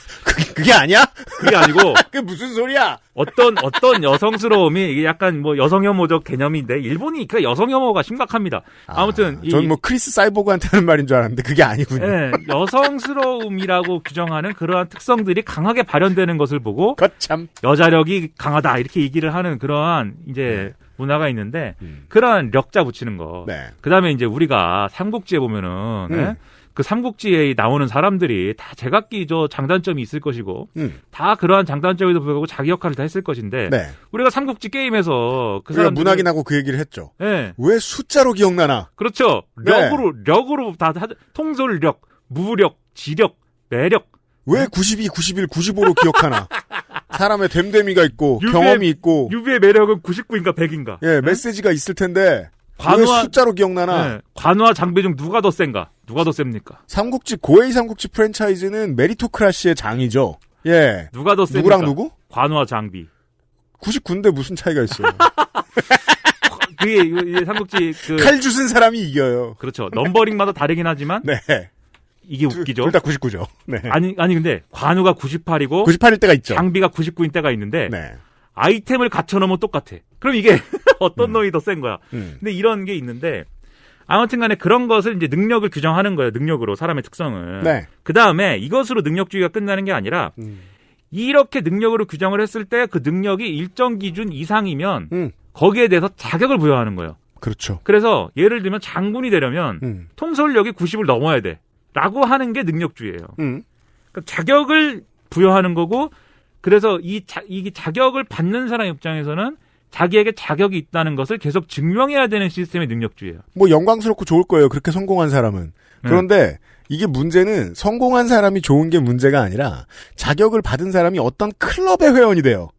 [SPEAKER 3] 그게 아니야?
[SPEAKER 4] 그게 아니고
[SPEAKER 3] 그게 무슨 소리야?
[SPEAKER 4] 어떤 여성스러움이 이게 약간 뭐 여성 혐오적 개념인데 일본이 그 여성 혐오가 심각합니다. 아무튼
[SPEAKER 3] 전 뭐 크리스 사이보그한테 하는 말인 줄 알았는데 그게 아니군요.
[SPEAKER 4] 네, 여성스러움이라고 규정하는 그러한 특성들이 강하게 발현되는 것을 보고
[SPEAKER 3] 거참
[SPEAKER 4] 여자력이 강하다 이렇게 얘기를 하는 그러한 이제 문화가 있는데 그러한 력자 붙이는 거.
[SPEAKER 3] 네.
[SPEAKER 4] 그다음에 이제 우리가 삼국지에 보면은 네? 그 삼국지에 나오는 사람들이 다 제각기 장단점이 있을 것이고 다 그러한 장단점에도 불구하고 자기 역할을 다 했을 것인데
[SPEAKER 3] 네.
[SPEAKER 4] 우리가 삼국지 게임에서 그
[SPEAKER 3] 우리가
[SPEAKER 4] 사람들
[SPEAKER 3] 문학이 나고 그 얘기를 했죠.
[SPEAKER 4] 네.
[SPEAKER 3] 왜 숫자로 기억나나?
[SPEAKER 4] 그렇죠. 력으로 다 통솔력, 무력, 지력, 매력.
[SPEAKER 3] 왜 92, 91, 95로 기억하나? 사람의 됨됨이가 있고 경험이 있고
[SPEAKER 4] 유비의 매력은 99인가 100인가.
[SPEAKER 3] 예, 메시지가 있을 텐데 왜 숫자로 기억나나?
[SPEAKER 4] 네. 관우와 장비 중 누가 더 센가? 누가 더 셉니까?
[SPEAKER 3] 고에이 삼국지 프랜차이즈는 메리토크라시의 장이죠. 예.
[SPEAKER 4] 누가 더 셉니까?
[SPEAKER 3] 누구랑 누구?
[SPEAKER 4] 관우와 장비.
[SPEAKER 3] 99인데 무슨 차이가 있어요?
[SPEAKER 4] 그게 삼국지
[SPEAKER 3] 칼주 쓴 사람이 이겨요.
[SPEAKER 4] 그렇죠. 넘버링마다 다르긴 하지만
[SPEAKER 3] 네.
[SPEAKER 4] 이게 웃기죠.
[SPEAKER 3] 둘 다 99죠. 네.
[SPEAKER 4] 아니 근데 관우가 98이고
[SPEAKER 3] 98일 때가 있죠.
[SPEAKER 4] 장비가 99인 때가 있는데
[SPEAKER 3] 네.
[SPEAKER 4] 아이템을 갖춰 놓으면 똑같아. 그럼 이게 어떤 놈이 더 센 거야. 근데 이런 게 있는데 아무튼 간에 그런 것을 이제 능력을 규정하는 거예요. 능력으로 사람의 특성을.
[SPEAKER 3] 네.
[SPEAKER 4] 그다음에 이것으로 능력주의가 끝나는 게 아니라 이렇게 능력으로 규정을 했을 때 그 능력이 일정 기준 이상이면 거기에 대해서 자격을 부여하는 거예요.
[SPEAKER 3] 그렇죠.
[SPEAKER 4] 그래서 예를 들면 장군이 되려면 통솔력이 90을 넘어야 돼. 라고 하는 게 능력주의예요. 그러니까 자격을 부여하는 거고 그래서 이 자격을 받는 사람 입장에서는 자기에게 자격이 있다는 것을 계속 증명해야 되는 시스템의 능력주의예요.
[SPEAKER 3] 뭐 영광스럽고 좋을 거예요. 그렇게 성공한 사람은. 그런데 이게 문제는 성공한 사람이 좋은 게 문제가 아니라 자격을 받은 사람이 어떤 클럽의 회원이 돼요.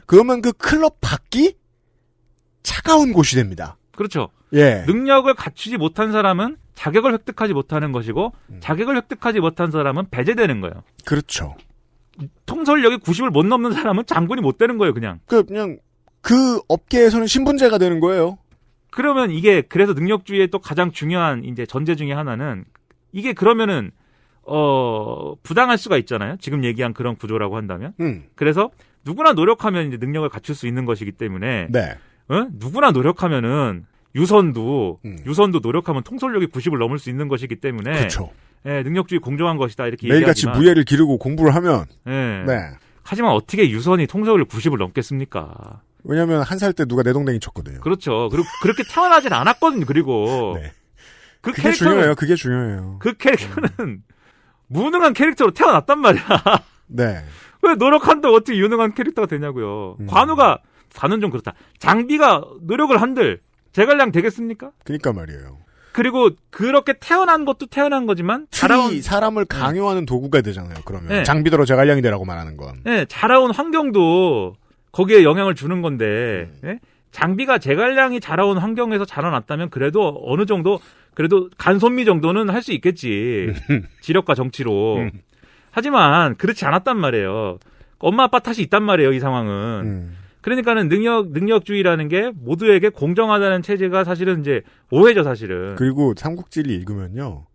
[SPEAKER 3] 그러면 그 클럽 밖이 차가운 곳이 됩니다.
[SPEAKER 4] 그렇죠.
[SPEAKER 3] 예.
[SPEAKER 4] 능력을 갖추지 못한 사람은 자격을 획득하지 못하는 것이고 자격을 획득하지 못한 사람은 배제되는 거예요.
[SPEAKER 3] 그렇죠.
[SPEAKER 4] 통솔력이 90을 못 넘는 사람은 장군이 못 되는 거예요, 그냥.
[SPEAKER 3] 그냥 그 업계에서는 신분제가 되는 거예요.
[SPEAKER 4] 그러면 이게 그래서 능력주의의 또 가장 중요한 이제 전제 중에 하나는 이게 그러면은 부당할 수가 있잖아요. 지금 얘기한 그런 구조라고 한다면. 그래서 누구나 노력하면 이제 능력을 갖출 수 있는 것이기 때문에
[SPEAKER 3] 네.
[SPEAKER 4] 누구나 노력하면은 유선도 노력하면 통솔력이 90을 넘을 수 있는 것이기 때문에
[SPEAKER 3] 그렇죠.
[SPEAKER 4] 예, 능력주의 공정한 것이다 이렇게
[SPEAKER 3] 매일같이
[SPEAKER 4] 얘기하지만
[SPEAKER 3] 무예를 기르고 공부를 하면
[SPEAKER 4] 예.
[SPEAKER 3] 네.
[SPEAKER 4] 하지만 어떻게 유선이 통솔력 90을 넘겠습니까?
[SPEAKER 3] 왜냐하면 한 살 때 누가 내 동댕이 쳤거든요.
[SPEAKER 4] 그렇죠. 그리고 그렇게 태어나진 않았거든요. 그리고
[SPEAKER 3] 네.
[SPEAKER 4] 그
[SPEAKER 3] 그게
[SPEAKER 4] 캐릭터는
[SPEAKER 3] 중요해요. 그게 중요해요.
[SPEAKER 4] 그 캐릭터는 무능한 캐릭터로 태어났단 말이야.
[SPEAKER 3] 네.
[SPEAKER 4] 왜 노력한다고 어떻게 유능한 캐릭터가 되냐고요. 관우는 좀 그렇다. 장비가 노력을 한들 제갈량 되겠습니까?
[SPEAKER 3] 그러니까 말이에요.
[SPEAKER 4] 그리고 그렇게 태어난 것도 태어난 거지만
[SPEAKER 3] 틀이 사람을 강요하는 도구가 되잖아요. 그러면
[SPEAKER 4] 네.
[SPEAKER 3] 장비더러 제갈량이 되라고 말하는 건.
[SPEAKER 4] 네, 자라온 환경도 거기에 영향을 주는 건데 예? 장비가 제갈량이 자라온 환경에서 자라났다면 그래도 어느 정도 그래도 간선미 정도는 할 수 있겠지. 지력과 정치로. 하지만 그렇지 않았단 말이에요. 엄마 아빠 탓이 있단 말이에요. 이 상황은. 그러니까는 능력주의라는 게 모두에게 공정하다는 체제가 사실은 이제 오해죠, 사실은.
[SPEAKER 3] 그리고 삼국지를 읽으면요.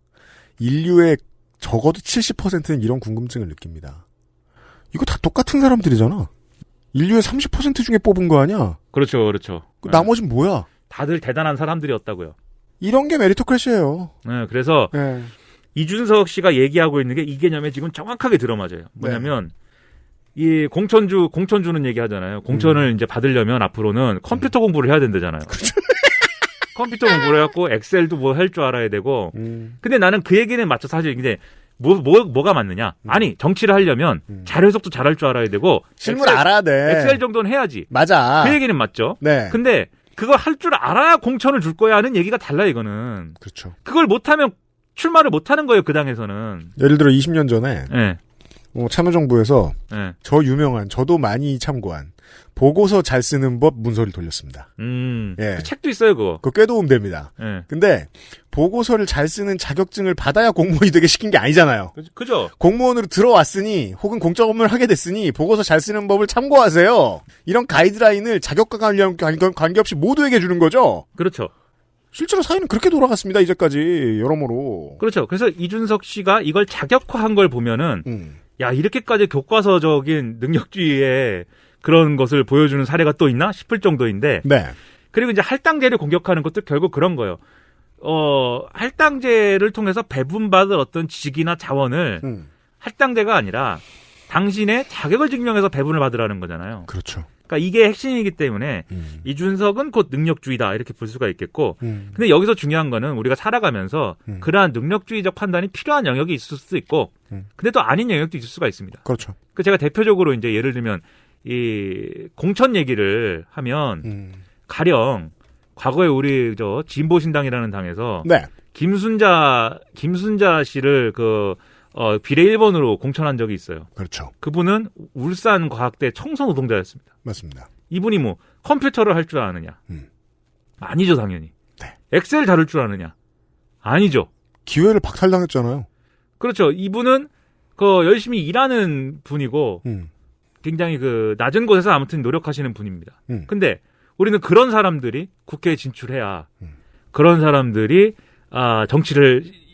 [SPEAKER 3] 인류의 적어도 70%는 이런 궁금증을 느낍니다. 이거 다 똑같은 사람들이잖아. 인류의 30% 중에 뽑은 거 아니야?
[SPEAKER 4] 그렇죠, 그렇죠.
[SPEAKER 3] 나머진 뭐야?
[SPEAKER 4] 다들 대단한 사람들이었다고요.
[SPEAKER 3] 이런 게 메리토크래시예요.
[SPEAKER 4] 네, 그래서
[SPEAKER 3] 네.
[SPEAKER 4] 이준석 씨가 얘기하고 있는 게 이 개념에 지금 정확하게 들어맞아요. 뭐냐면 이 공천주는 얘기하잖아요. 공천을 이제 받으려면 앞으로는 컴퓨터 공부를 해야 된다잖아요. 컴퓨터 공부를 해갖고 엑셀도 뭐 할 줄 알아야 되고. 근데 나는 그 얘기는 맞죠. 사실 이제 뭐가 맞느냐? 아니 정치를 하려면 자료 해석도 잘할 줄 알아야 되고
[SPEAKER 3] 실물 알아야 돼.
[SPEAKER 4] 엑셀 정도는 해야지.
[SPEAKER 3] 맞아.
[SPEAKER 4] 그 얘기는 맞죠.
[SPEAKER 3] 네.
[SPEAKER 4] 근데 그걸 할 줄 알아야 공천을 줄 거야 하는 얘기가 달라 이거는.
[SPEAKER 3] 그렇죠.
[SPEAKER 4] 그걸 못하면 출마를 못하는 거예요 그 당에서는.
[SPEAKER 3] 예를 들어 20년 전에
[SPEAKER 4] 네.
[SPEAKER 3] 참여정부에서
[SPEAKER 4] 네.
[SPEAKER 3] 저도 많이 참고한 보고서 잘 쓰는 법 문서를 돌렸습니다. 예.
[SPEAKER 4] 그 책도 있어요 그거.
[SPEAKER 3] 그거 꽤 도움됩니다.
[SPEAKER 4] 네.
[SPEAKER 3] 근데 보고서를 잘 쓰는 자격증을 받아야 공무원이 되게 시킨 게 아니잖아요.
[SPEAKER 4] 그죠?
[SPEAKER 3] 공무원으로 들어왔으니 혹은 공적 업무를 하게 됐으니 보고서 잘 쓰는 법을 참고하세요. 이런 가이드라인을 자격과 관계없이 모두에게 주는 거죠.
[SPEAKER 4] 그렇죠.
[SPEAKER 3] 실제로 사회는 그렇게 돌아갔습니다. 이제까지 여러모로.
[SPEAKER 4] 그렇죠. 그래서 이준석 씨가 이걸 자격화한 걸 보면은 야 이렇게까지 교과서적인 능력주의의 그런 것을 보여주는 사례가 또 있나 싶을 정도인데.
[SPEAKER 3] 네.
[SPEAKER 4] 그리고 이제 할당제를 공격하는 것도 결국 그런 거예요. 할당제를 통해서 배분받을 어떤 지식이나 자원을 할당제가 아니라 당신의 자격을 증명해서 배분을 받으라는 거잖아요.
[SPEAKER 3] 그렇죠.
[SPEAKER 4] 그러니까 이게 핵심이기 때문에 이준석은 곧 능력주의다 이렇게 볼 수가 있겠고 근데 여기서 중요한 거는 우리가 살아가면서 그러한 능력주의적 판단이 필요한 영역이 있을 수도 있고 근데 또 아닌 영역도 있을 수가 있습니다.
[SPEAKER 3] 그렇죠.
[SPEAKER 4] 그 제가 대표적으로 이제 예를 들면 이 공천 얘기를 하면 가령 과거에 우리 진보신당이라는 당에서
[SPEAKER 3] 네.
[SPEAKER 4] 김순자 씨를 비례 1번으로 공천한 적이 있어요.
[SPEAKER 3] 그렇죠.
[SPEAKER 4] 그분은 울산과학대 청소 노동자였습니다.
[SPEAKER 3] 맞습니다.
[SPEAKER 4] 이분이 뭐 컴퓨터를 할 줄 아느냐? 아니죠, 당연히.
[SPEAKER 3] 네.
[SPEAKER 4] 엑셀 다룰 줄 아느냐? 아니죠.
[SPEAKER 3] 기회를 박탈당했잖아요.
[SPEAKER 4] 그렇죠. 이분은 열심히 일하는 분이고 굉장히 낮은 곳에서 아무튼 노력하시는 분입니다. 근데 우리는 그런 사람들이 국회에 진출해야 그런 사람들이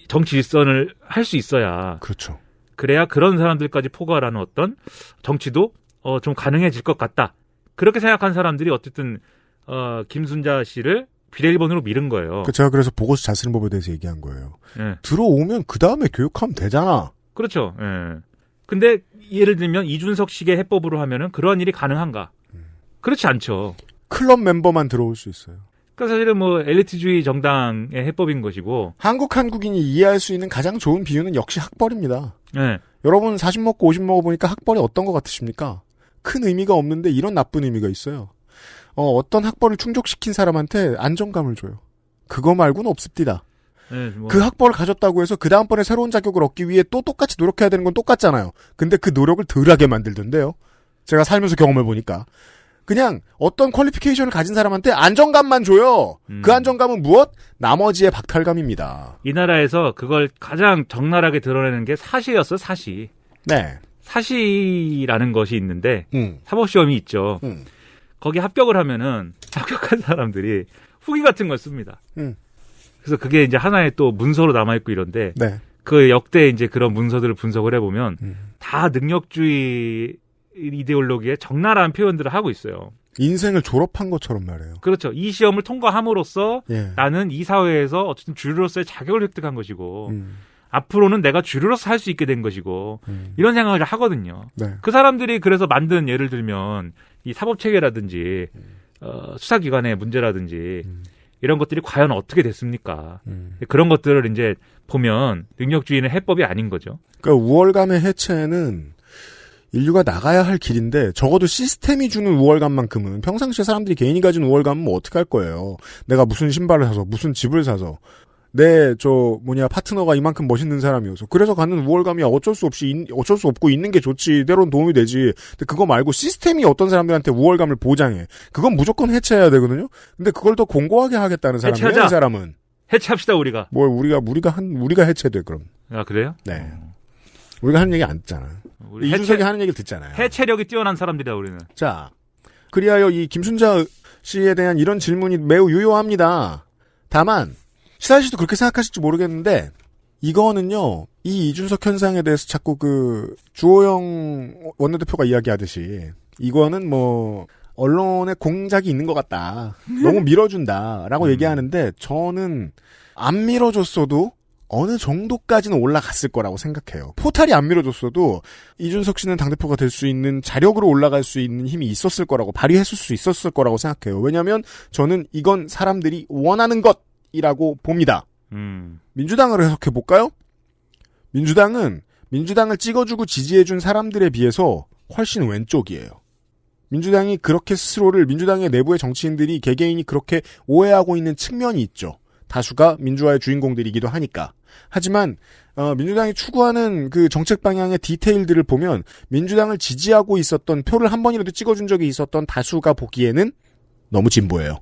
[SPEAKER 4] 정치 일선을 할 수 있어야
[SPEAKER 3] 그렇죠.
[SPEAKER 4] 그래야 그런 사람들까지 포괄하는 어떤 정치도 좀 가능해질 것 같다. 그렇게 생각한 사람들이 어쨌든 김순자 씨를 비례 1번으로 밀은 거예요.
[SPEAKER 3] 제가 그래서 보고서 잘 쓰는 법에 대해서 얘기한 거예요.
[SPEAKER 4] 네.
[SPEAKER 3] 들어오면 그 다음에 교육하면 되잖아.
[SPEAKER 4] 그렇죠. 예. 근데 예를 들면 이준석 식의 해법으로 하면은 그러한 일이 가능한가? 그렇지 않죠.
[SPEAKER 3] 클럽 멤버만 들어올 수 있어요.
[SPEAKER 4] 그러니까 사실은 엘리트주의 정당의 해법인 것이고
[SPEAKER 3] 한국인이 이해할 수 있는 가장 좋은 비유는 역시 학벌입니다.
[SPEAKER 4] 네.
[SPEAKER 3] 여러분 40 먹고 50 먹어보니까 학벌이 어떤 것 같으십니까? 큰 의미가 없는데 이런 나쁜 의미가 있어요. 어떤 학벌을 충족시킨 사람한테 안정감을 줘요. 그거 말고는 없습니다.
[SPEAKER 4] 네, 뭐.
[SPEAKER 3] 그 학벌을 가졌다고 해서 그 다음번에 새로운 자격을 얻기 위해 또 똑같이 노력해야 되는 건 똑같잖아요. 근데 그 노력을 덜하게 만들던데요. 제가 살면서 경험해보니까. 그냥 어떤 퀄리피케이션을 가진 사람한테 안정감만 줘요. 그 안정감은 무엇? 나머지의 박탈감입니다.
[SPEAKER 4] 이 나라에서 그걸 가장 적나라하게 드러내는 게 사시였어요, 사시.
[SPEAKER 3] 네.
[SPEAKER 4] 사시라는 것이 있는데 사법시험이 있죠. 거기 합격을 하면은 합격한 사람들이 후기 같은 걸 씁니다. 그래서 그게 이제 하나의 또 문서로 남아있고 이런데
[SPEAKER 3] 네.
[SPEAKER 4] 그 역대 이제 그런 문서들을 분석을 해보면 다 능력주의 이데올로기에 적나라한 표현들을 하고 있어요.
[SPEAKER 3] 인생을 졸업한 것처럼 말해요.
[SPEAKER 4] 그렇죠. 이 시험을 통과함으로써
[SPEAKER 3] 예.
[SPEAKER 4] 나는 이 사회에서 어쨌든 주류로서의 자격을 획득한 것이고 앞으로는 내가 주류로서 할 수 있게 된 것이고 이런 생각을 하거든요.
[SPEAKER 3] 네.
[SPEAKER 4] 그 사람들이 그래서 만든 예를 들면 이 사법체계라든지 수사기관의 문제라든지 이런 것들이 과연 어떻게 됐습니까? 그런 것들을 이제 보면 능력주의는 해법이 아닌 거죠.
[SPEAKER 3] 그러니까 우월감의 해체는 인류가 나가야 할 길인데 적어도 시스템이 주는 우월감만큼은 평상시에 사람들이 개인이 가진 우월감은 뭐 어떻게 할 거예요. 내가 무슨 신발을 사서 무슨 집을 사서 내 파트너가 이만큼 멋있는 사람이어서 그래서 갖는 우월감이 어쩔 수 없고 있는 게 좋지. 때론 도움이 되지. 근데 그거 말고 시스템이 어떤 사람들한테 우월감을 보장해. 그건 무조건 해체해야 되거든요. 근데 그걸 더 공고하게 하겠다는 사람이에요. 이 사람은.
[SPEAKER 4] 해체합시다 우리가.
[SPEAKER 3] 뭘 우리가 해체돼 그럼.
[SPEAKER 4] 아 그래요?
[SPEAKER 3] 네. 우리가 하는 얘기 안 듣잖아. 이준석이 하는 얘기를 듣잖아요.
[SPEAKER 4] 해체력이 뛰어난 사람들이다 우리는.
[SPEAKER 3] 자, 그리하여 이 김순자 씨에 대한 이런 질문이 매우 유효합니다. 다만 시사일 씨도 그렇게 생각하실지 모르겠는데 이거는요. 이 이준석 현상에 대해서 자꾸 주호영 원내대표가 이야기하듯이 이거는 언론에 공작이 있는 것 같다. 너무 밀어준다라고 얘기하는데 저는 안 밀어줬어도 어느 정도까지는 올라갔을 거라고 생각해요. 포탈이 안 밀어줬어도 이준석 씨는 당대표가 될 수 있는 자력으로 올라갈 수 있는 힘이 있었을 거라고 발휘했을 수 있었을 거라고 생각해요. 왜냐하면 저는 이건 사람들이 원하는 것이라고 봅니다. 민주당을 해석해 볼까요? 민주당을 찍어주고 지지해준 사람들에 비해서 훨씬 왼쪽이에요. 민주당이 그렇게 스스로를 민주당의 내부의 정치인들이 개개인이 그렇게 오해하고 있는 측면이 있죠. 다수가 민주화의 주인공들이기도 하니까. 하지만 민주당이 추구하는 그 정책 방향의 디테일들을 보면 민주당을 지지하고 있었던 표를 한 번이라도 찍어준 적이 있었던 다수가 보기에는 너무 진보예요.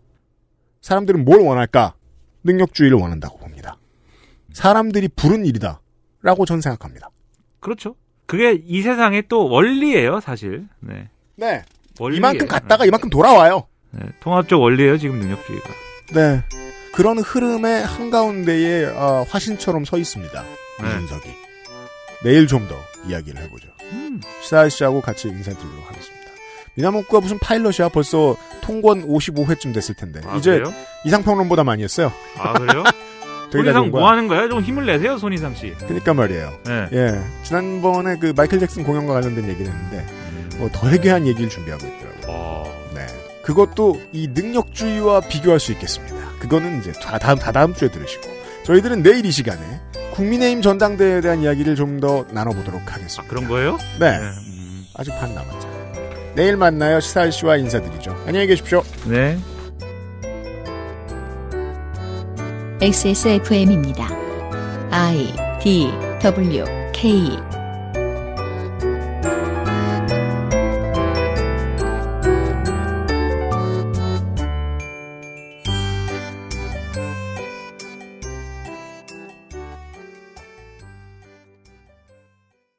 [SPEAKER 3] 사람들은 뭘 원할까? 능력주의를 원한다고 봅니다. 사람들이 부른 일이다 라고 전 생각합니다.
[SPEAKER 4] 그렇죠. 그게 이 세상의 또 원리예요 사실. 네.
[SPEAKER 3] 네.
[SPEAKER 4] 원리예요.
[SPEAKER 3] 이만큼 갔다가 이만큼 돌아와요.
[SPEAKER 4] 네. 통합적 원리예요 지금 능력주의가.
[SPEAKER 3] 네. 그런 흐름의 한가운데에 화신처럼 서 있습니다. 이준석이. 내일 좀 더 이야기를 해보죠. 시사일 씨하고 같이 인사드리도록 하겠습니다. 미나문구가 무슨 파일럿이야. 벌써 통권 55회쯤 됐을 텐데. 이제
[SPEAKER 4] 그래요?
[SPEAKER 3] 이상평론보다 많이 했어요.
[SPEAKER 4] 아 그래요? 손이상 뭐 하는 거야? 좀 힘을 내세요 손이상 씨.
[SPEAKER 3] 그러니까 말이에요.
[SPEAKER 4] 네.
[SPEAKER 3] 예. 지난번에 그 마이클 잭슨 공연과 관련된 얘기를 했는데 더 해괴한 얘기를 준비하고 있더라고요. 네. 그것도 이 능력주의와 비교할 수 있겠습니다. 그거는 이제 다다음 주에 들으시고 저희들은 내일 이 시간에 국민의힘 전당대회에 대한 이야기를 좀 더 나눠보도록 하겠습니다.
[SPEAKER 4] 아, 그런 거예요?
[SPEAKER 3] 네. 아직 반 남았잖아요. 내일 만나요. 시사일 씨와 인사드리죠. 안녕히 계십시오.
[SPEAKER 4] 네.
[SPEAKER 1] XSFM입니다. I, D, W, K